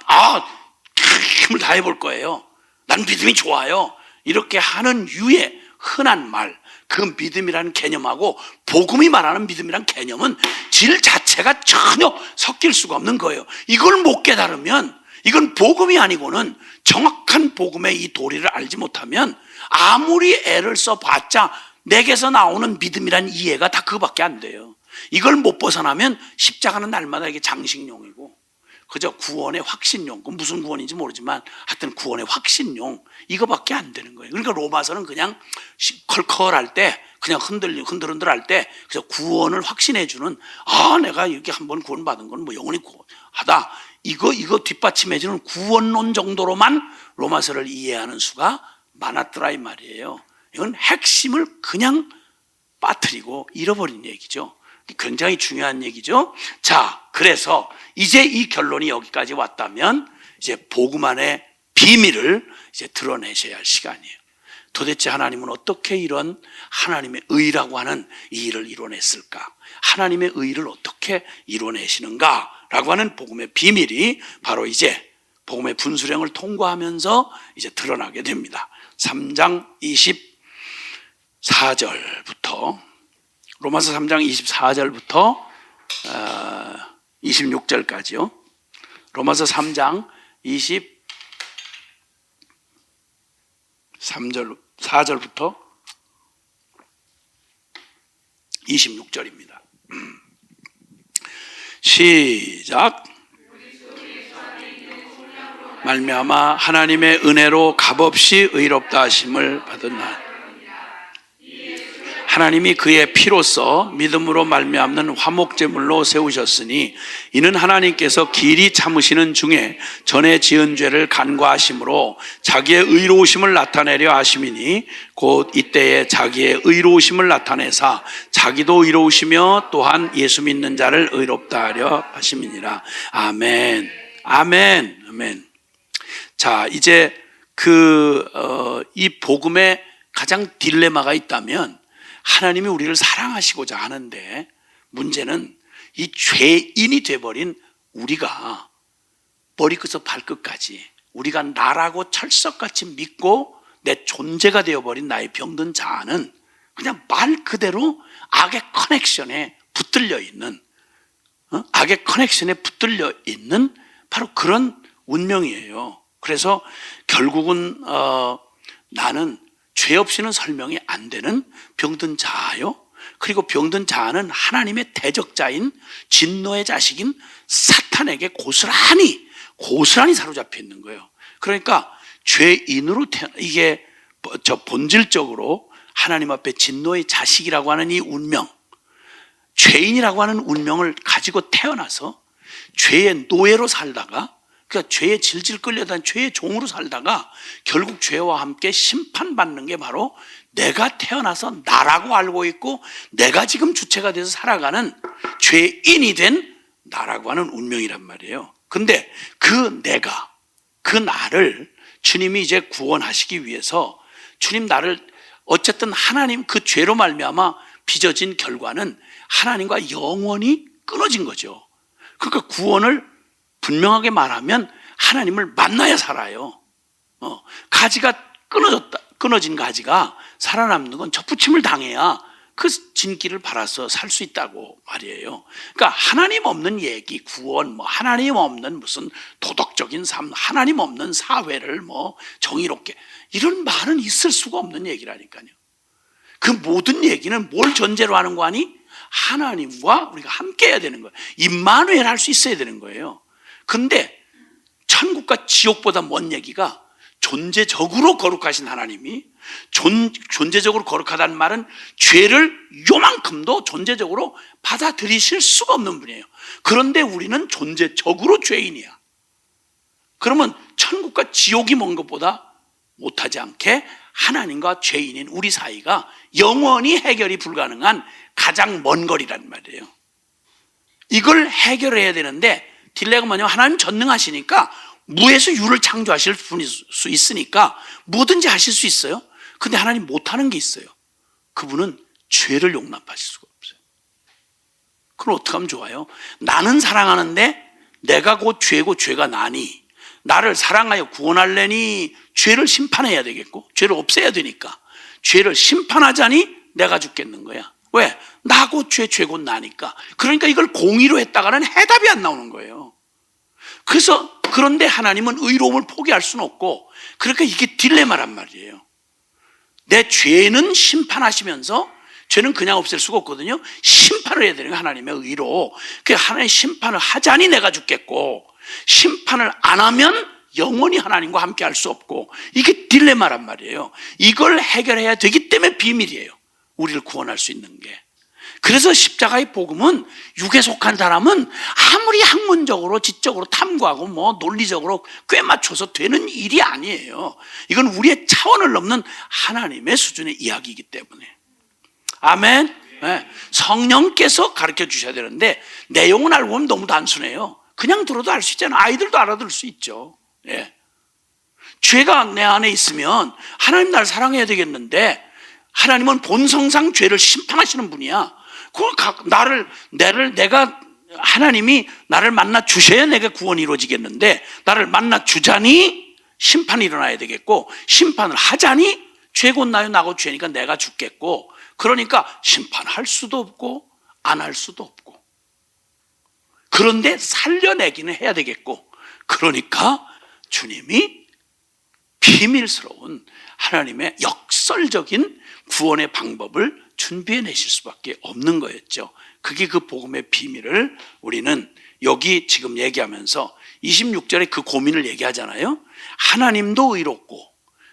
힘을 다해 볼 거예요, 난 믿음이 좋아요, 이렇게 하는 유의 흔한 말, 그 믿음이라는 개념하고 복음이 말하는 믿음이라는 개념은 질 자체가 전혀 섞일 수가 없는 거예요. 이걸 못 깨달으면, 이건 복음이 아니고는 정확한 복음의 이 도리를 알지 못하면 아무리 애를 써봤자 내게서 나오는 믿음이란 이해가 다 그거밖에 안 돼요. 이걸 못 벗어나면 십자가는 날마다 이게 장식용이고 그저 구원의 확신용, 무슨 구원인지 모르지만 하여튼 구원의 확신용, 이거밖에 안 되는 거예요. 그러니까 로마서는 그냥 컬컬할 때, 그냥 흔들흔들할 때 그래서 구원을 확신해 주는, 내가 이렇게 한번 구원받은 건 뭐 영원히 구원하다, 이거 뒷받침해 주는 구원론 정도로만 로마서를 이해하는 수가 많았더라 이 말이에요. 이건 핵심을 그냥 빠뜨리고 잃어버린 얘기죠. 굉장히 중요한 얘기죠. 자, 그래서 이제 이 결론이 여기까지 왔다면 이제 복음 안의 비밀을 이제 드러내셔야 할 시간이에요. 도대체 하나님은 어떻게 이런 하나님의 의라고 하는 이 일을 이뤄냈을까? 하나님의 의를 어떻게 이뤄내시는가? 라고 하는 복음의 비밀이 바로 이제 복음의 분수령을 통과하면서 이제 드러나게 됩니다. 3장 24절부터 로마서 3장 24절부터 26절까지요. 로마서 3장 24절부터 26절입니다. 시작. 말미암아 하나님의 은혜로 값없이 의롭다 하심을 받은 나, 하나님이 그의 피로써 믿음으로 말미암는 화목제물로 세우셨으니 이는 하나님께서 길이 참으시는 중에 전에 지은 죄를 간과하심으로 자기의 의로우심을 나타내려 하심이니 곧 이때에 자기의 의로우심을 나타내사 자기도 의로우시며 또한 예수 믿는 자를 의롭다 하려 하심이니라. 아멘. 아멘. 아멘. 자, 이제 이 복음에 가장 딜레마가 있다면, 하나님이 우리를 사랑하시고자 하는데 문제는 이 죄인이 돼버린 우리가 머리끝부터 발끝까지 우리가 나라고 철석같이 믿고 내 존재가 되어버린 나의 병든 자아는 그냥 말 그대로 악의 커넥션에 붙들려 있는, 악의 커넥션에 붙들려 있는 바로 그런 운명이에요. 그래서 결국은 나는 죄 없이는 설명이 안 되는 병든 자아요. 그리고 병든 자아는 하나님의 대적자인 진노의 자식인 사탄에게 고스란히 사로잡혀 있는 거예요. 그러니까 죄인으로 이게 본질적으로 하나님 앞에 진노의 자식이라고 하는 이 운명, 죄인이라고 하는 운명을 가지고 태어나서 죄의 노예로 살다가, 그러니까 죄에 질질 끌려다니는 죄의 종으로 살다가 결국 죄와 함께 심판받는 게 바로 내가 태어나서 나라고 알고 있고 내가 지금 주체가 돼서 살아가는 죄인이 된 나라고 하는 운명이란 말이에요. 근데 그 나를 주님이 이제 구원하시기 위해서, 주님 나를 어쨌든 하나님 그 죄로 말미암아 빚어진 결과는 하나님과 영원히 끊어진 거죠. 그러니까 구원을 분명하게 말하면 하나님을 만나야 살아요. 가지가 끊어진 가지가 살아남는 건 접붙임을 당해야 그 진기를 바라서 살 수 있다고 말이에요. 그러니까 하나님 없는 얘기, 구원, 하나님 없는 무슨 도덕적인 삶, 하나님 없는 사회를 정의롭게, 이런 말은 있을 수가 없는 얘기라니까요. 그 모든 얘기는 뭘 전제로 하는 거 아니? 하나님과 우리가 함께 해야 되는 거예요. 임마누엘 할 수 있어야 되는 거예요. 근데 천국과 지옥보다 먼 얘기가, 존재적으로 거룩하신 하나님이, 존재적으로 거룩하다는 말은 죄를 요만큼도 존재적으로 받아들이실 수가 없는 분이에요. 그런데 우리는 존재적으로 죄인이야. 그러면 천국과 지옥이 먼 것보다 못하지 않게 하나님과 죄인인 우리 사이가 영원히 해결이 불가능한 가장 먼 거리란 말이에요. 이걸 해결해야 되는데, 딜레가 뭐냐면 하나님 전능하시니까 무에서 유를 창조하실 분일 수 있으니까 뭐든지 하실 수 있어요. 근데 하나님 못하는 게 있어요. 그분은 죄를 용납하실 수가 없어요. 그럼 어떻게 하면 좋아요? 나는 사랑하는데 내가 곧 죄고 죄가 나니, 나를 사랑하여 구원하려니 죄를 심판해야 되겠고, 죄를 없애야 되니까 죄를 심판하자니 내가 죽겠는 거야. 왜? 나 곧 죄, 죄 곧 나니까. 그러니까 이걸 공의로 했다가는 해답이 안 나오는 거예요. 그런데 하나님은 의로움을 포기할 수는 없고, 그러니까 이게 딜레마란 말이에요. 내 죄는 심판하시면서, 죄는 그냥 없앨 수가 없거든요. 심판을 해야 되는 거예요. 하나님의 의로. 하나님의 심판을 하자니 내가 죽겠고, 심판을 안 하면 영원히 하나님과 함께 할 수 없고, 이게 딜레마란 말이에요. 이걸 해결해야 되기 때문에 비밀이에요. 우리를 구원할 수 있는 게. 그래서 십자가의 복음은, 육에 속한 사람은 아무리 학문적으로 지적으로 탐구하고 논리적으로 꽤 맞춰서 되는 일이 아니에요. 이건 우리의 차원을 넘는 하나님의 수준의 이야기이기 때문에. 아멘. 네. 성령께서 가르쳐 주셔야 되는데, 내용은 알고 보면 너무 단순해요. 그냥 들어도 알 수 있잖아요. 아이들도 알아들을 수 있죠. 예. 죄가 내 안에 있으면 하나님 날 사랑해야 되겠는데, 하나님은 본성상 죄를 심판하시는 분이야. 하나님이 나를 만나 주셔야 내가 구원이 이루어지겠는데, 나를 만나 주자니 심판이 일어나야 되겠고, 심판을 하자니 죄 곧 나요, 나고 죄니까 내가 죽겠고, 그러니까 심판할 수도 없고 안 할 수도 없고, 그런데 살려내기는 해야 되겠고, 그러니까 주님이 비밀스러운 하나님의 역설적인 구원의 방법을 준비해 내실 수밖에 없는 거였죠. 그게 그 복음의 비밀을 우리는 여기 지금 얘기하면서 26절에 그 고민을 얘기하잖아요. 하나님도 의롭고,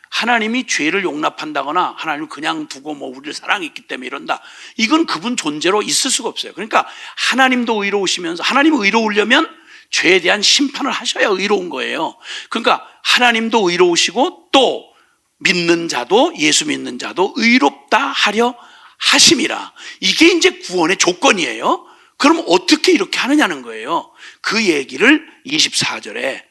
하나님이 죄를 용납한다거나 하나님을 그냥 두고 우리를 사랑했기 때문에 이런다, 이건 그분 존재로 있을 수가 없어요. 그러니까 하나님도 의로우시면서, 하나님 의로우려면 죄에 대한 심판을 하셔야 의로운 거예요. 그러니까 하나님도 의로우시고, 또 믿는 자도, 예수 믿는 자도 의롭다 하려 하심이라. 이게 이제 구원의 조건이에요. 그럼 어떻게 이렇게 하느냐는 거예요. 그 얘기를 24절에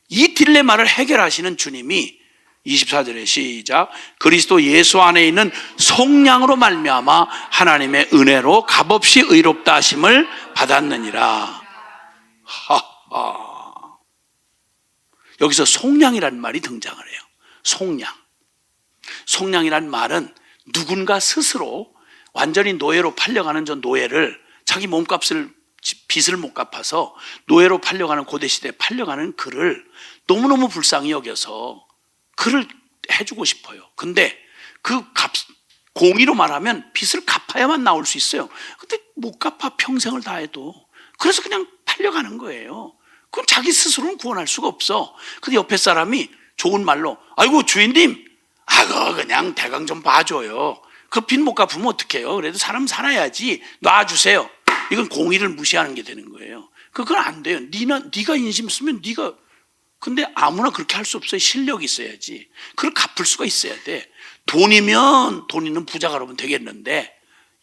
이 딜레마를 해결하시는 주님이 24절에 시작. 그리스도 예수 안에 있는 속량으로 말미암아 하나님의 은혜로 값없이 의롭다 하심을 받았느니라. 하하. 여기서 속량이라는 말이 등장을 해요. 속량. 속량이라는 말은 누군가 스스로 완전히 노예로 팔려가는 저 노예를, 자기 몸값을, 빚을 못 갚아서 노예로 팔려가는, 고대시대에 팔려가는 그를 너무너무 불쌍히 여겨서 그를 해주고 싶어요. 근데 그 공의로 말하면 빚을 갚아야만 나올 수 있어요. 근데 못 갚아, 평생을 다해도. 그래서 그냥 팔려가는 거예요. 그럼 자기 스스로는 구원할 수가 없어. 근데 옆에 사람이 좋은 말로, 아이고 주인님, 그냥 대강 좀 봐줘요. 그 빚 못 갚으면 어떡해요? 그래도 사람 살아야지, 놔주세요. 이건 공의를 무시하는 게 되는 거예요. 그건 안 돼요. 네가 인심 쓰면 네가. 근데 아무나 그렇게 할 수 없어요. 실력이 있어야지. 그걸 갚을 수가 있어야 돼. 돈이면 돈 있는 부자가 그러면 되겠는데,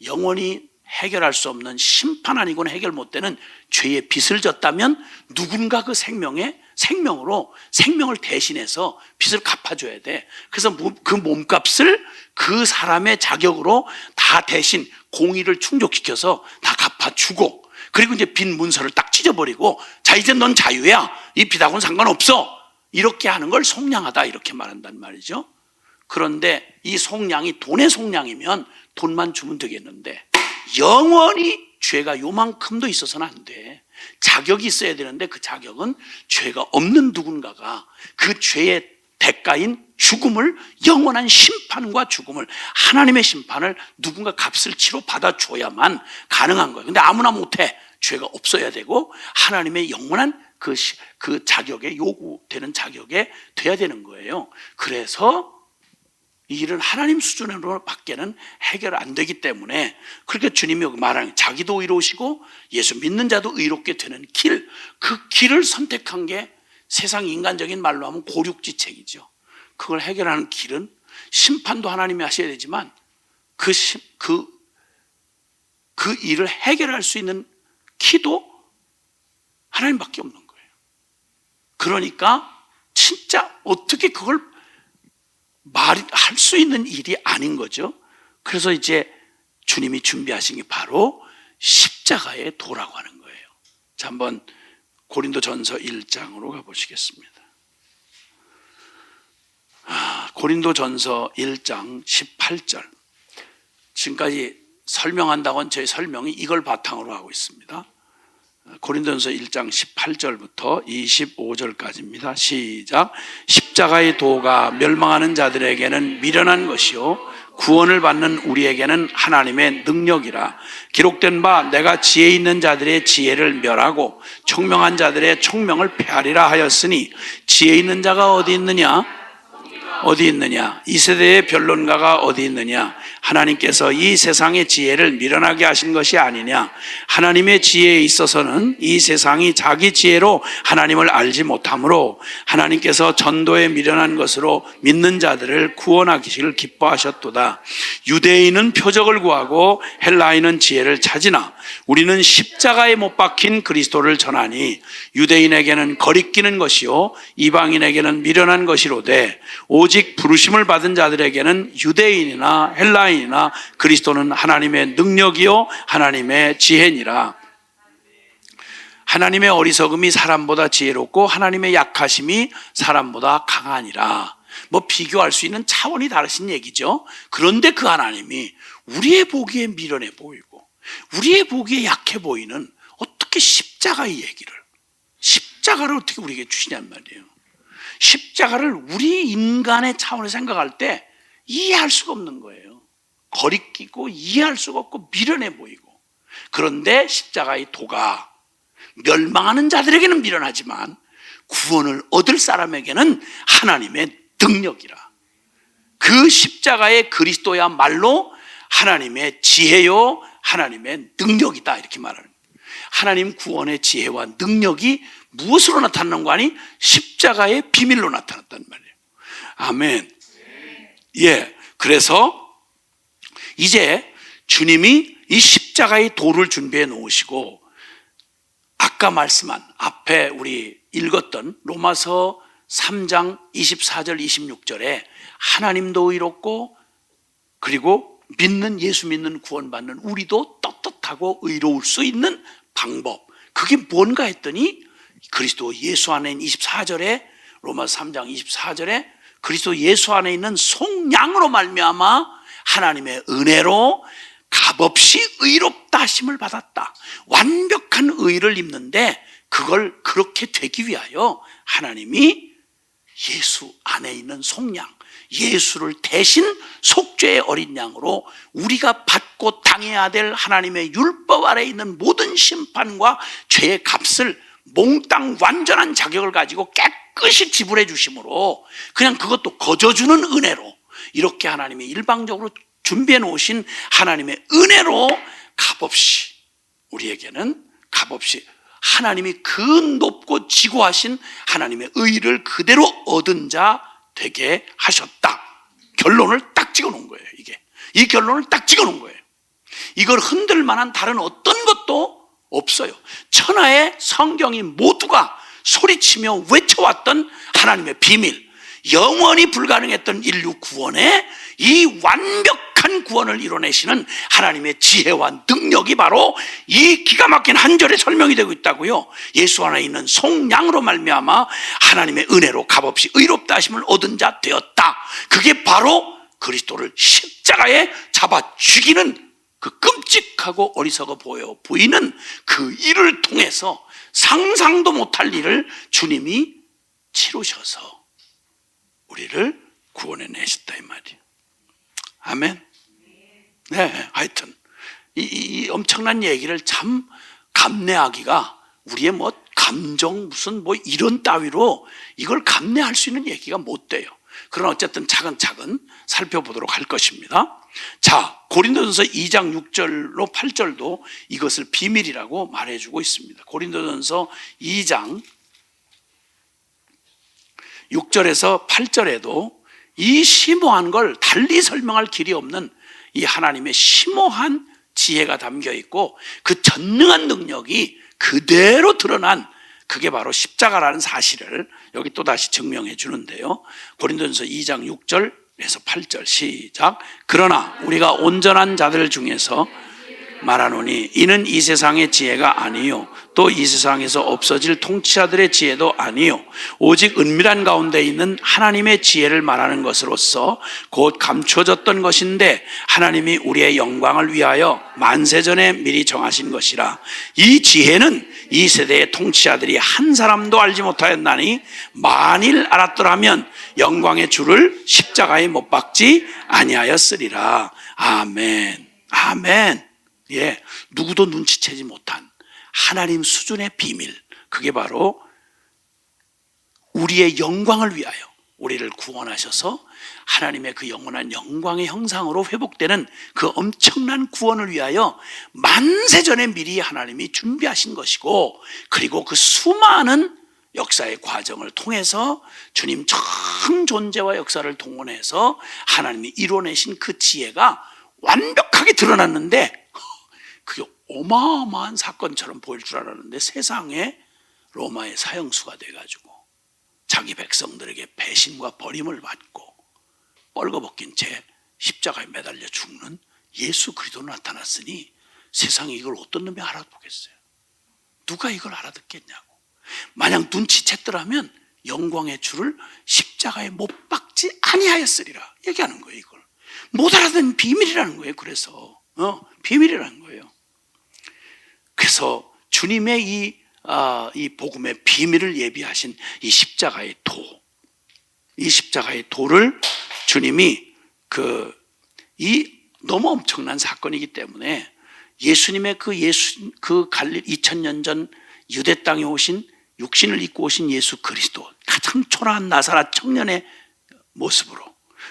영원히 해결할 수 없는, 심판 아니고는 해결 못 되는 죄의 빚을 졌다면 누군가 그 생명으로 생명을 대신해서 빚을 갚아줘야 돼. 그래서 그 몸값을 그 사람의 자격으로 다 대신 공의를 충족시켜서 다 갚아주고, 그리고 이제 빚 문서를 딱 찢어버리고, 자 이제 넌 자유야, 이 빚하고는 상관없어, 이렇게 하는 걸 속량하다, 이렇게 말한단 말이죠. 그런데 이 속량이 돈의 속량이면 돈만 주면 되겠는데 영원히 죄가 요만큼도 있어서는 안 돼. 자격이 있어야 되는데 그 자격은 죄가 없는 누군가가 그 죄의 대가인 죽음을, 영원한 심판과 죽음을, 하나님의 심판을 누군가 값을 치러 받아줘야만 가능한 거예요. 근데 아무나 못해. 죄가 없어야 되고 하나님의 영원한 그 자격에, 요구되는 자격에 돼야 되는 거예요. 그래서 이 일은 하나님 수준으로 밖에는 해결 안 되기 때문에, 그렇게 주님이 말하는 자기도 의로우시고 예수 믿는 자도 의롭게 되는 길, 그 길을 선택한 게 세상 인간적인 말로 하면 고륙지책이죠. 그걸 해결하는 길은 심판도 하나님이 하셔야 되지만 그 일을 해결할 수 있는 키도 하나님밖에 없는 거예요. 그러니까 진짜 어떻게 그걸 할 수 있는 일이 아닌 거죠. 그래서 이제 주님이 준비하신 게 바로 십자가의 도라고 하는 거예요. 자, 한번 고린도전서 1장으로 가보시겠습니다. 고린도전서 1장 18절. 지금까지 설명한다고는 저희 설명이 이걸 바탕으로 하고 있습니다. 고린도전서 1장 18절부터 25절까지입니다. 시작. 십자가의 도가 멸망하는 자들에게는 미련한 것이요 구원을 받는 우리에게는 하나님의 능력이라. 기록된 바 내가 지혜 있는 자들의 지혜를 멸하고 총명한 자들의 총명을 폐하리라 하였으니 지혜 있는 자가 어디 있느냐? 어디 있느냐? 이 세대의 변론가가 어디 있느냐? 하나님께서 이 세상의 지혜를 미련하게 하신 것이 아니냐? 하나님의 지혜에 있어서는 이 세상이 자기 지혜로 하나님을 알지 못하므로 하나님께서 전도에 미련한 것으로 믿는 자들을 구원하기를 기뻐하셨도다. 유대인은 표적을 구하고 헬라인은 지혜를 찾으나 우리는 십자가에 못 박힌 그리스도를 전하니 유대인에게는 거리끼는 것이요 이방인에게는 미련한 것이로되 오직 부르심을 받은 자들에게는 유대인이나 헬라인이나 그리스도는 하나님의 능력이요 하나님의 지혜니라. 하나님의 어리석음이 사람보다 지혜롭고 하나님의 약하심이 사람보다 강하니라. 뭐 비교할 수 있는 차원이 다르신 얘기죠. 그런데 그 하나님이 우리의 보기에 미련해 보이고 우리의 보기에 약해 보이는 어떻게 십자가의 얘기를, 십자가를 어떻게 우리에게 주시냔 말이에요. 십자가를 우리 인간의 차원에서 생각할 때 이해할 수가 없는 거예요. 거리끼고 이해할 수가 없고 미련해 보이고. 그런데 십자가의 도가 멸망하는 자들에게는 미련하지만 구원을 얻을 사람에게는 하나님의 능력이라. 그 십자가의 그리스도야말로 하나님의 지혜요 하나님의 능력이다, 이렇게 말하는 거예요. 하나님 구원의 지혜와 능력이 무엇으로 나타나는 거 아니? 십자가의 비밀로 나타났단 말이에요. 아멘. 예. 그래서 이제 주님이 이 십자가의 도를 준비해 놓으시고 아까 말씀한 앞에 우리 읽었던 로마서 3장 24절 26절에 하나님도 의롭고 그리고 예수 믿는 구원받는 우리도 떳떳하고 의로울 수 있는 방법, 그게 뭔가 했더니 그리스도 예수 안에 있는 24절에 로마서 3장 24절에 그리스도 예수 안에 있는 속량으로 말미암아 하나님의 은혜로 값없이 의롭다 하심을 받았다. 완벽한 의를 입는데 그걸 그렇게 되기 위하여 하나님이 예수 안에 있는 속량, 예수를 대신 속죄의 어린 양으로 우리가 받고 당해야 될 하나님의 율법 아래 있는 모든 심판과 죄의 값을 몽땅 완전한 자격을 가지고 깨끗이 지불해 주심으로 그냥 그것도 거저주는 은혜로 이렇게 하나님이 일방적으로 준비해 놓으신 하나님의 은혜로 값없이 우리에게는 값없이 하나님이 그 높고 지고하신 하나님의 의를 그대로 얻은 자 되게 하셨다. 결론을 딱 찍어 놓은 거예요. 이 결론을 딱 찍어 놓은 거예요. 이걸 흔들 만한 다른 어떤 것도 없어요. 천하의 성경이 모두가 소리치며 외쳐왔던 하나님의 비밀, 영원히 불가능했던 인류 구원의 이 완벽한 완벽한 구원을 이뤄내시는 하나님의 지혜와 능력이 바로 이 기가 막힌 한 절에 설명이 되고 있다고요. 예수 안에 있는 속량으로 말미암아 하나님의 은혜로 값없이 의롭다 하심을 얻은 자 되었다. 그게 바로 그리스도를 십자가에 잡아 죽이는 그 끔찍하고 어리석어 보이는 그 일을 통해서 상상도 못할 일을 주님이 치르셔서 우리를 구원해 내셨다 이 말이에요. 아멘. 네, 하여튼 이 엄청난 얘기를 참 감내하기가 우리의 뭐 감정 무슨 뭐 이런 따위로 이걸 감내할 수 있는 얘기가 못 돼요. 그러나 어쨌든 차근차근 살펴보도록 할 것입니다. 자, 고린도전서 2장 6절로 8절도 이것을 비밀이라고 말해주고 있습니다. 고린도전서 2장 6절에서 8절에도 이 심오한 걸 달리 설명할 길이 없는 이 하나님의 심오한 지혜가 담겨 있고 그 전능한 능력이 그대로 드러난 그게 바로 십자가라는 사실을 여기 또 다시 증명해 주는데요. 고린도전서 2장 6절에서 8절 시작. 그러나 우리가 온전한 자들 중에서 말하노니 이는 이 세상의 지혜가 아니요 또 이 세상에서 없어질 통치자들의 지혜도 아니요 오직 은밀한 가운데 있는 하나님의 지혜를 말하는 것으로서 곧 감추어졌던 것인데 하나님이 우리의 영광을 위하여 만세전에 미리 정하신 것이라. 이 지혜는 이 세대의 통치자들이 한 사람도 알지 못하였나니 만일 알았더라면 영광의 주를 십자가에 못 박지 아니하였으리라. 아멘. 아멘. 예, 누구도 눈치채지 못한 하나님 수준의 비밀, 그게 바로 우리의 영광을 위하여 우리를 구원하셔서 하나님의 그 영원한 영광의 형상으로 회복되는 그 엄청난 구원을 위하여 만세전에 미리 하나님이 준비하신 것이고, 그리고 그 수많은 역사의 과정을 통해서 주님 전 존재와 역사를 동원해서 하나님이 이뤄내신 그 지혜가 완벽하게 드러났는데, 그게 어마어마한 사건처럼 보일 줄 알았는데 세상에 로마의 사형수가 돼가지고 자기 백성들에게 배신과 버림을 받고 뻘거벗긴 채 십자가에 매달려 죽는 예수 그리스도 나타났으니 세상에 이걸 어떤 놈이 알아보겠어요? 누가 이걸 알아듣겠냐고. 만약 눈치챘더라면 영광의 주를 십자가에 못 박지 아니하였으리라 얘기하는 거예요. 이걸 못 알아듣는 비밀이라는 거예요. 그래서 비밀이라는 거예요. 그래서 주님의 이 복음의 비밀을 예비하신 이 십자가의 도, 이 십자가의 도를 주님이 이 너무 엄청난 사건이기 때문에 예수님의 그 갈릴 2000년 전 유대 땅에 오신 육신을 입고 오신 예수 그리스도, 가장 초라한 나사렛 청년의 모습으로,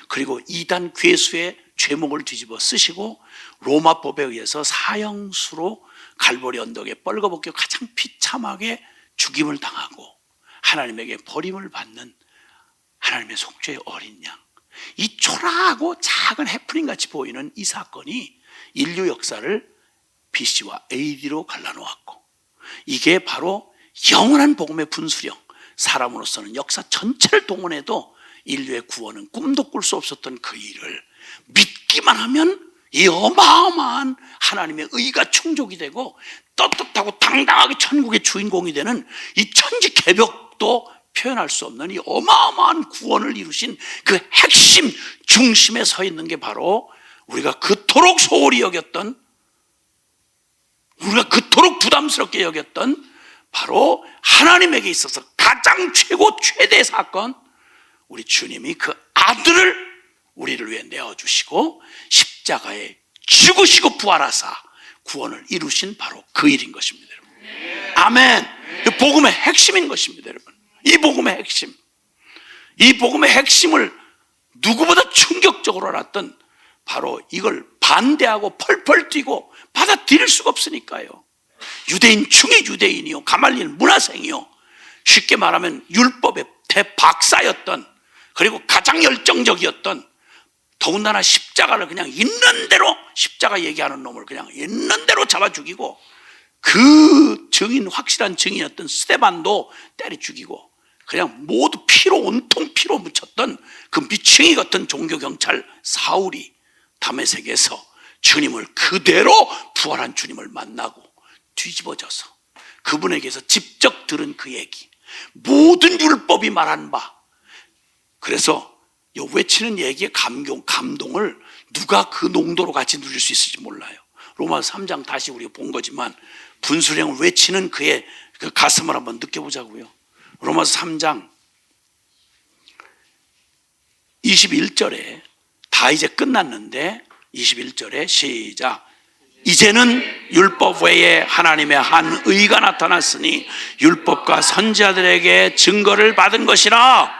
그리고 이단 괴수의 죄목을 뒤집어 쓰시고 로마법에 의해서 사형수로 갈보리 언덕에 뻘거벗겨 가장 비참하게 죽임을 당하고 하나님에게 버림을 받는 하나님의 속죄의 어린 양, 이 초라하고 작은 해프닝같이 보이는 이 사건이 인류 역사를 BC와 AD로 갈라놓았고, 이게 바로 영원한 복음의 분수령, 사람으로서는 역사 전체를 동원해도 인류의 구원은 꿈도 꿀 수 없었던 그 일을 믿기만 하면 이 어마어마한 하나님의 의가 충족이 되고 떳떳하고 당당하게 천국의 주인공이 되는 이 천지개벽도 표현할 수 없는 이 어마어마한 구원을 이루신 그 핵심 중심에 서 있는 게 바로 우리가 그토록 소홀히 여겼던, 우리가 그토록 부담스럽게 여겼던 바로 하나님에게 있어서 가장 최대의 사건, 우리 주님이 그 아들을 우리를 위해 내어주시고 십자가에 죽으시고 부활하사 구원을 이루신 바로 그 일인 것입니다, 여러분. 아멘. 이 복음의 핵심인 것입니다, 여러분. 이 복음의 핵심, 이 복음의 핵심을 누구보다 충격적으로 알았던 바로 이걸 반대하고 펄펄 뛰고 받아들일 수가 없으니까요. 유대인 중에 유대인이요, 가말리엘 문화생이요, 쉽게 말하면 율법의 대박사였던, 그리고 가장 열정적이었던, 더군다나 십자가를 그냥 있는 대로, 십자가 얘기하는 놈을 그냥 있는 대로 잡아 죽이고, 그 증인, 확실한 증인이었던 스데반도 때려 죽이고, 그냥 모두 온통 피로 묻혔던 그 미충이 같은 종교경찰 사울이 다메섹에서 주님을 그대로 부활한 주님을 만나고 뒤집어져서 그분에게서 직접 들은 그 얘기, 모든 율법이 말한 바, 그래서 요 외치는 얘기의 감동을 누가 그 농도로 같이 누릴 수 있을지 몰라요. 로마서 3장 다시 우리가 본 거지만 분수령을 외치는 그의 그 가슴을 한번 느껴보자고요. 로마서 3장 21절에 다 이제 끝났는데 21절에 시작. 이제는 율법 외에 하나님의 한 의가 나타났으니 율법과 선지자들에게 증거를 받은 것이라.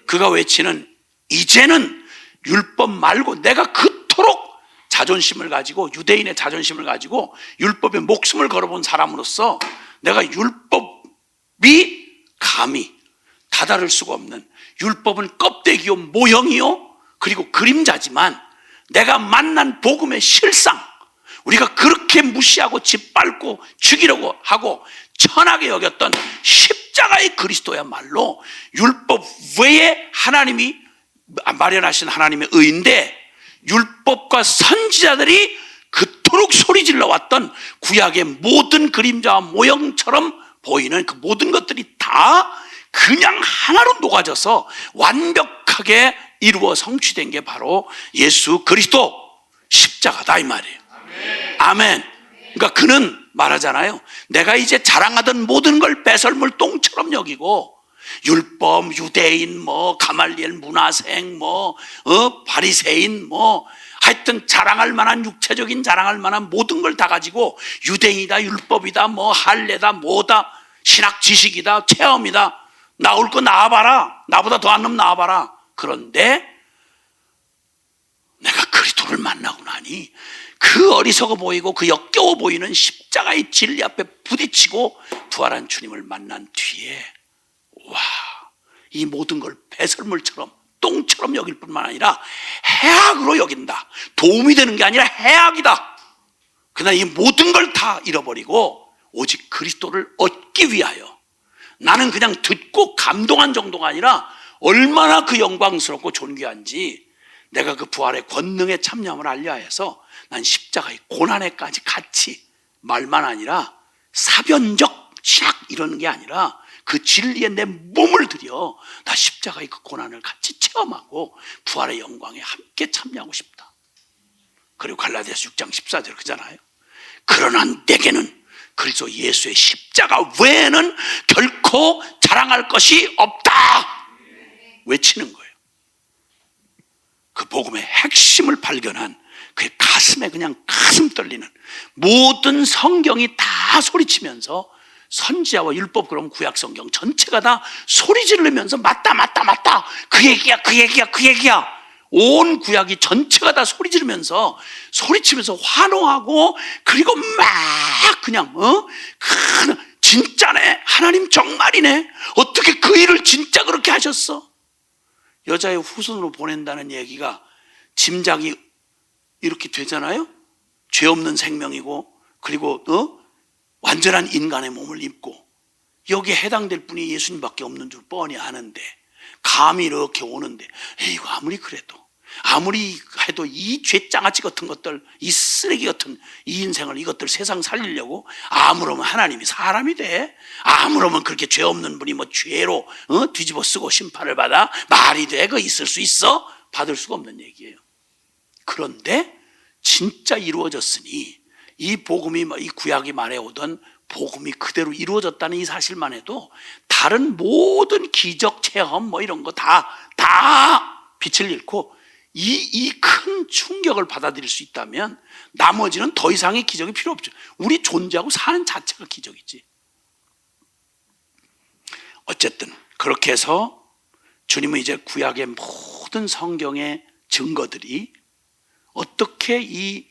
그가 외치는 이제는 율법 말고, 내가 그토록 자존심을 가지고, 유대인의 자존심을 가지고 율법에 목숨을 걸어본 사람으로서 내가 율법이 감히 다다를 수가 없는, 율법은 껍데기요 모형이요 그리고 그림자지만 내가 만난 복음의 실상, 우리가 그렇게 무시하고 짓밟고 죽이려고 하고 천하게 여겼던 십자가의 그리스도야말로 율법 외에 하나님이 마련하신 하나님의 의인데, 율법과 선지자들이 그토록 소리질러 왔던 구약의 모든 그림자와 모형처럼 보이는 그 모든 것들이 다 그냥 하나로 녹아져서 완벽하게 이루어 성취된 게 바로 예수 그리스도 십자가다 이 말이에요. 아멘. 그러니까 그는 말하잖아요. 내가 이제 자랑하던 모든 걸 배설물 똥처럼 여기고, 율법, 유대인, 가말리엘 문화생, 바리새인, 하여튼 자랑할 만한, 육체적인 자랑할 만한 모든 걸 다 가지고 유대인이다, 율법이다, 할례다, 뭐다, 신학 지식이다, 체험이다, 나올 거 나와봐라, 나보다 더 안 놈 나와봐라. 그런데 내가 그리스도를 만나고 나니 그 어리석어 보이고 그 역겨워 보이는 십자가의 진리 앞에 부딪히고 부활한 주님을 만난 뒤에, 와, 이 모든 걸 배설물처럼 똥처럼 여길 뿐만 아니라 해악으로 여긴다. 도움이 되는 게 아니라 해악이다. 그러나 이 모든 걸 다 잃어버리고 오직 그리스도를 얻기 위하여, 나는 그냥 듣고 감동한 정도가 아니라 얼마나 그 영광스럽고 존귀한지 내가 그 부활의 권능에 참여함을 알려 해서 난 십자가의 고난에까지 같이, 말만 아니라 사변적 신학 이러는 게 아니라 그 진리에 내 몸을 들여 나 십자가의 그 고난을 같이 체험하고 부활의 영광에 함께 참여하고 싶다. 그리고 갈라디아서 6장 14절 그잖아요. 그러나 내게는 그리스도 예수의 십자가 외에는 결코 자랑할 것이 없다 외치는 거예요. 그 복음의 핵심을 발견한 그의 가슴에 그냥 가슴 떨리는, 모든 성경이 다 소리치면서, 선지자와 율법, 그럼 구약 성경 전체가 다 소리 지르면서 맞다 맞다 맞다, 그 얘기야 그 얘기야 그 얘기야, 온 구약이 전체가 다 소리 지르면서 소리치면서 환호하고, 그리고 막 그냥 진짜네, 하나님 정말이네, 어떻게 그 일을 진짜 그렇게 하셨어. 여자의 후손으로 보낸다는 얘기가 짐작이 이렇게 되잖아요. 죄 없는 생명이고, 그리고 완전한 인간의 몸을 입고, 여기에 해당될 분이 예수님밖에 없는 줄 뻔히 아는데 감히 이렇게 오는데, 이거 아무리 그래도, 아무리 해도 이 죄장아찌 같은 것들, 이 쓰레기 같은 이 인생을, 이것들 세상 살리려고 아무러면 하나님이 사람이 돼? 아무러면 그렇게 죄 없는 분이 죄로 뒤집어 쓰고 심판을 받아? 말이 돼? 그거 있을 수 있어? 받을 수가 없는 얘기예요. 그런데 진짜 이루어졌으니, 이 복음이, 이 구약이 말해오던 복음이 그대로 이루어졌다는 이 사실만 해도 다른 모든 기적 체험 이런 거 다 빛을 잃고 이 큰 충격을 받아들일 수 있다면 나머지는 더 이상의 기적이 필요 없죠. 우리 존재하고 사는 자체가 기적이지. 어쨌든 그렇게 해서 주님은 이제 구약의 모든 성경의 증거들이 어떻게 이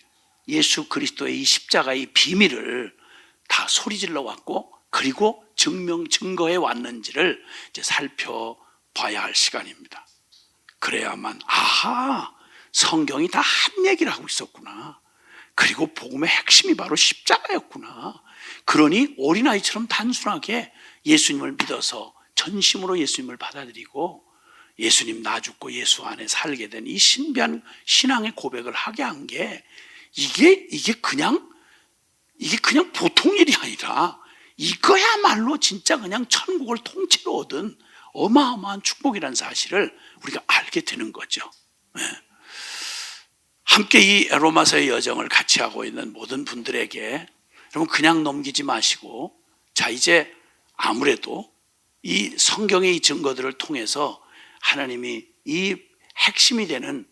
예수 그리스도의 이 십자가의 비밀을 다 소리질러 왔고, 그리고 증거해 왔는지를 이제 살펴봐야 할 시간입니다. 그래야만, 아하, 성경이 다 한 얘기를 하고 있었구나. 그리고 복음의 핵심이 바로 십자가였구나. 그러니 어린아이처럼 단순하게 예수님을 믿어서 전심으로 예수님을 받아들이고 예수님 나 죽고 예수 안에 살게 된 이 신비한 신앙의 고백을 하게 한 게 이게 그냥 보통 일이 아니라 이거야말로 진짜 그냥 천국을 통째로 얻은 어마어마한 축복이라는 사실을 우리가 알게 되는 거죠. 네. 함께 이 로마서의 여정을 같이 하고 있는 모든 분들에게 여러분 그냥 넘기지 마시고, 자 이제 아무래도 이 성경의 이 증거들을 통해서 하나님이 이 핵심이 되는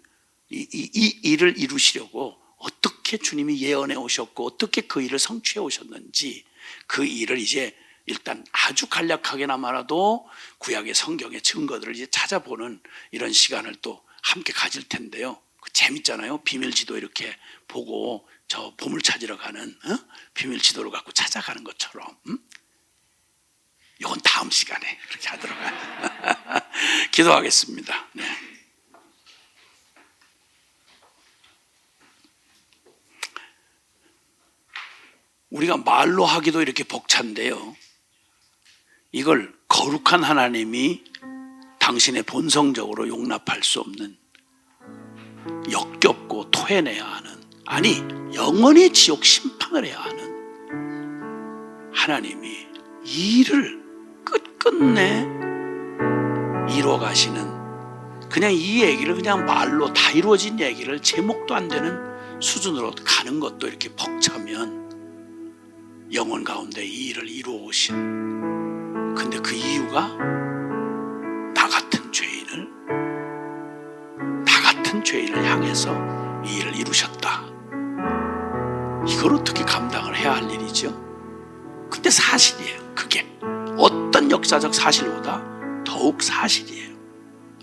이 일을 이루시려고 어떻게 주님이 예언해 오셨고 어떻게 그 일을 성취해 오셨는지 그 일을 이제 일단 아주 간략하게나마라도 구약의 성경의 증거들을 이제 찾아보는 이런 시간을 또 함께 가질 텐데요. 재밌잖아요. 비밀지도 이렇게 보고 저 보물 찾으러 가는 비밀지도를 갖고 찾아가는 것처럼. 이건 다음 시간에 그렇게 하도록 기도하겠습니다. 네. 우리가 말로 하기도 이렇게 벅찬데요, 이걸 거룩한 하나님이 당신의 본성적으로 용납할 수 없는, 역겹고 토해내야 하는, 아니 영원히 지옥 심판을 해야 하는 하나님이 이 일을 끝끝내 이루어 가시는, 그냥 이 얘기를 그냥 말로 다 이루어진 얘기를 제목도 안 되는 수준으로 가는 것도 이렇게 벅차면 영혼 가운데 이 일을 이루어 오신, 근데 그 이유가 나 같은 죄인을 향해서 이 일을 이루셨다. 이걸 어떻게 감당을 해야 할 일이죠? 근데 사실이에요. 그게 어떤 역사적 사실보다 더욱 사실이에요.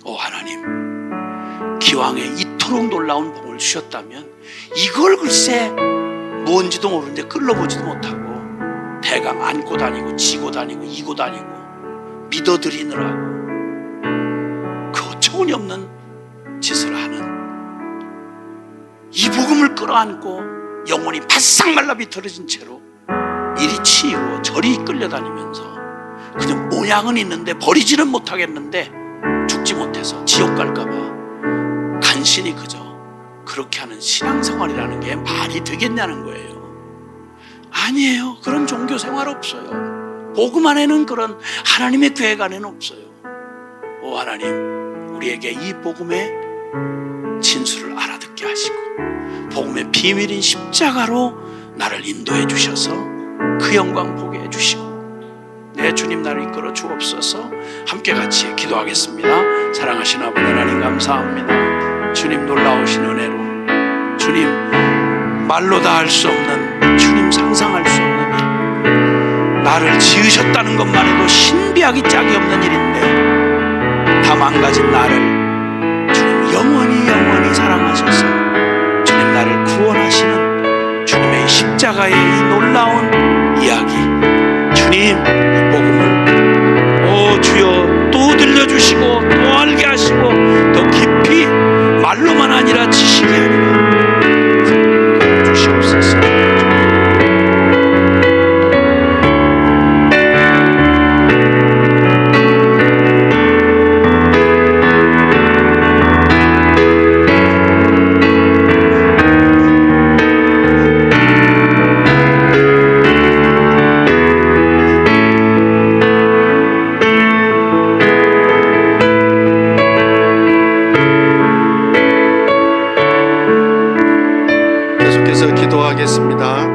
오 하나님, 기왕에 이토록 놀라운 복을 주셨다면 이걸 글쎄 뭔지도 모르는데 끌러보지도 못하고 대강 안고 다니고 지고 다니고 이고 다니고 믿어드리느라고 그 어처구니없는 짓을 하는, 이 복음을 끌어안고 영혼이 바싹 말라 비틀어진 채로 이리 치이고 저리 끌려다니면서 그냥 모양은 있는데 버리지는 못하겠는데 죽지 못해서 지옥 갈까봐 간신히 그저 그렇게 하는 신앙생활이라는 게 말이 되겠냐는 거예요. 아니에요. 그런 종교생활 없어요. 복음 안에는 그런 하나님의 계획 안에는 없어요. 오 하나님, 우리에게 이 복음의 진수를 알아듣게 하시고 복음의 비밀인 십자가로 나를 인도해 주셔서 그 영광 보게 해주시고, 내 주님 나를 이끌어 주옵소서. 함께 같이 기도하겠습니다. 사랑하신 아버지 하나님 감사합니다. 주님 놀라우신 은혜로, 주님 말로 다 할 수 없는, 주님 상상할 수 없는 일, 나를 지으셨다는 것만 해도 신비하기 짝이 없는 일인데 다 망가진 나를 주님 영원히 사랑하셔서 주님 나를 구원하시는 주님의 십자가의 이 놀라운 이야기, 주님 이 복음을 오 주여 또 들려주시고 또 알게 하시고 더 깊이 말로만 아니라 지식이 아니라 주시옵소서. 기도하겠습니다.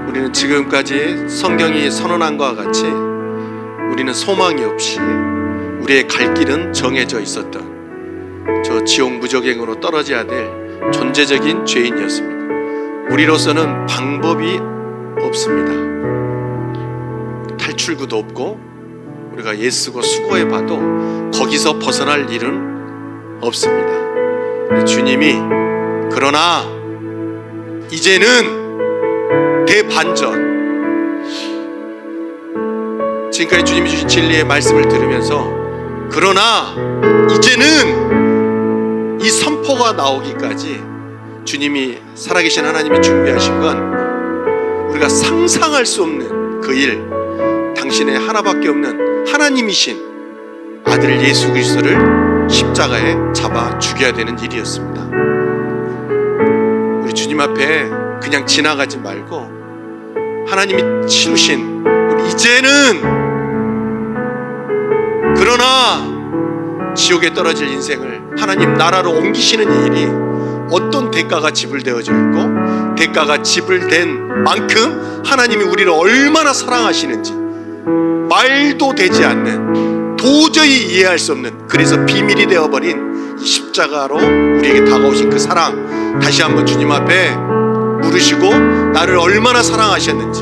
우리는 지금까지 성경이 선언한 것과 같이 우리는 소망이 없이 우리의 갈 길은 정해져 있었던 저 지옥 무저갱으로 떨어져야 될 존재적인 죄인이었습니다. 우리로서는 방법이 없습니다. 탈출구도 없고 우리가 애쓰고 수고해봐도 거기서 벗어날 일은 없습니다. 주님이 그러나 이제는 대반전, 지금까지 주님이 주신 진리의 말씀을 들으면서 그러나 이제는 이 선포가 나오기까지 주님이 살아계신 하나님이 준비하신 건 우리가 상상할 수 없는 그 일, 당신의 하나밖에 없는 하나님이신 아들 예수 그리스도를 십자가에 잡아 죽여야 되는 일이었습니다. 우리 주님 앞에 그냥 지나가지 말고 하나님이 치우신 이제는 그러나 지옥에 떨어질 인생을 하나님 나라로 옮기시는 일이 어떤 대가가 지불되어져 있고 대가가 지불된 만큼 하나님이 우리를 얼마나 사랑하시는지 말도 되지 않는 도저히 이해할 수 없는 그래서 비밀이 되어버린 이 십자가로 우리에게 다가오신 그 사랑 다시 한번 주님 앞에 물으시고 나를 얼마나 사랑하셨는지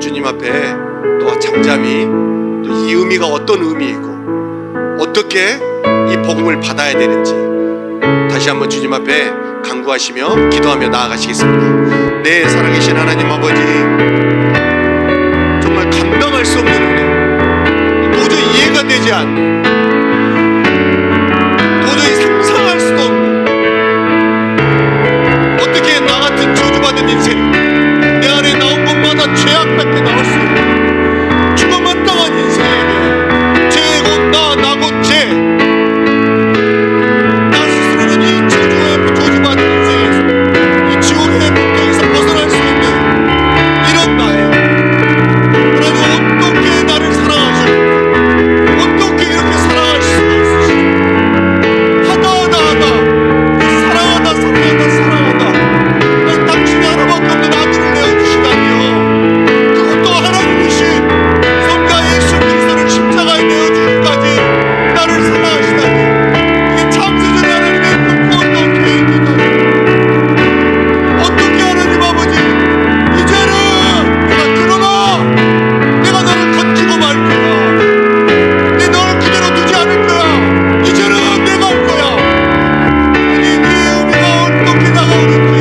주님 앞에 또 잠잠히 또 이 의미가 어떤 의미이고 어떻게 이 복음을 받아야 되는지 다시 한번 주님 앞에 간구하시며 기도하며 나아가시겠습니다. 네, 살아계신 하나님 아버지, 정말 감당할 수 없는 은혜, 도저히 이해가 되지 않는, 도저히 상상할 수도 없는, 어떻게 나 같은 저주받은 인생, 내 안에 나온 것마다 죄악밖에 나올 수 없는 죽어마땅한 인생에게 죄고 나 곧 죄, 나 스스로는 이 저주받은 인생에서 이 지옥의 문턱에서 벗어날 수 있는 이런 나에 하나님 어떻게 나를 사랑하시는지 어떻게 이렇게 사랑할 수가 있으시지 하다 아니, 당신이 하나밖에 없는 아들을 내어주시다니요 그것도 하나님이신 성자 예수 그리스도를 십자가에 내어주기까지 나를 사랑하시다니 이게 창세전에 하나님의 그 구원과 계획이다. 어떻게 하나님 아버지 이제는 그러나 내가 너를 건지고 말 거야. 내 너를 그대로 두지 않을 거야. 이제는 내가 할 거야. 아니 네 의미가 어떻게 다가오는지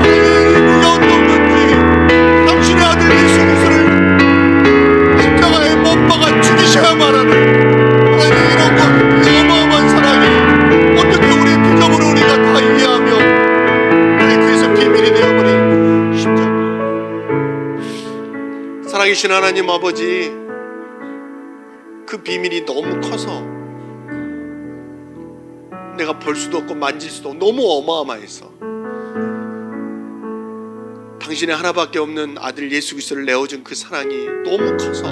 아니 의미가 어떤 건지 당신의 아들 예수 그리스도를 십자가에 못 박아 죽이셔야만 하는 하나님 이런 것 이 어마어마한 사랑이 어떻게 우리의 피조물을 우리가 다 이해하며 하나님 그래서 비밀이 되어버린 십자가. 살아계신 하나님 아버지, 그 비밀이 너무 커서 내가 볼 수도 없고 만질 수도 없고 너무 어마어마해서 당신의 하나밖에 없는 아들 예수 그리스도를 내어준 그 사랑이 너무 커서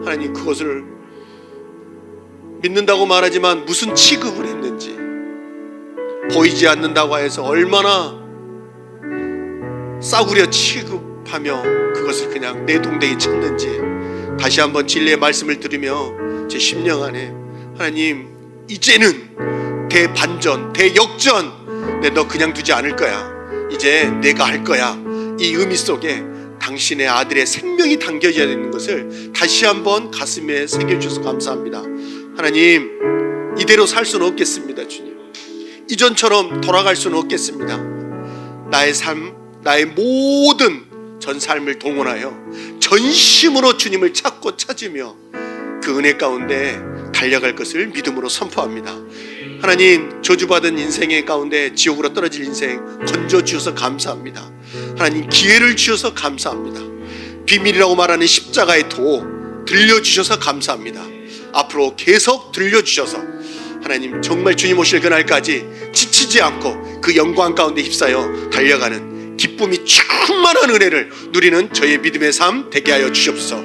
하나님 그것을 믿는다고 말하지만 무슨 취급을 했는지 보이지 않는다고 해서 얼마나 싸구려 취급하며 그것을 그냥 내동댕이 쳤는지 다시 한번 진리의 말씀을 들으며 제 심령 안에 하나님 이제는 대반전 대역전 너 그냥 두지 않을 거야. 이제 내가 할 거야. 이 의미 속에 당신의 아들의 생명이 담겨져 있는 것을 다시 한번 가슴에 새겨주셔서 감사합니다. 하나님 이대로 살 수는 없겠습니다. 주님 이전처럼 돌아갈 수는 없겠습니다. 나의 삶 나의 모든 전 삶을 동원하여 전심으로 주님을 찾고 찾으며 그 은혜 가운데 달려갈 것을 믿음으로 선포합니다. 하나님 저주받은 인생의 가운데 지옥으로 떨어질 인생 건져주셔서 감사합니다. 하나님 기회를 주셔서 감사합니다. 비밀이라고 말하는 십자가의 도 들려주셔서 감사합니다. 앞으로 계속 들려주셔서 하나님 정말 주님 오실 그날까지 지치지 않고 그 영광 가운데 휩싸여 달려가는 기쁨이 충만한 은혜를 누리는 저의 믿음의 삶 되게 하여 주시옵소서.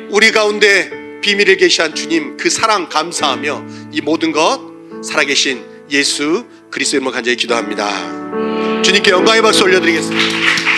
우리 가운데 비밀을 계시한 주님 그 사랑 감사하며 이 모든 것 살아계신 예수 그리스도의 이름으로 간절히 기도합니다. 주님께 영광의 박수 올려드리겠습니다.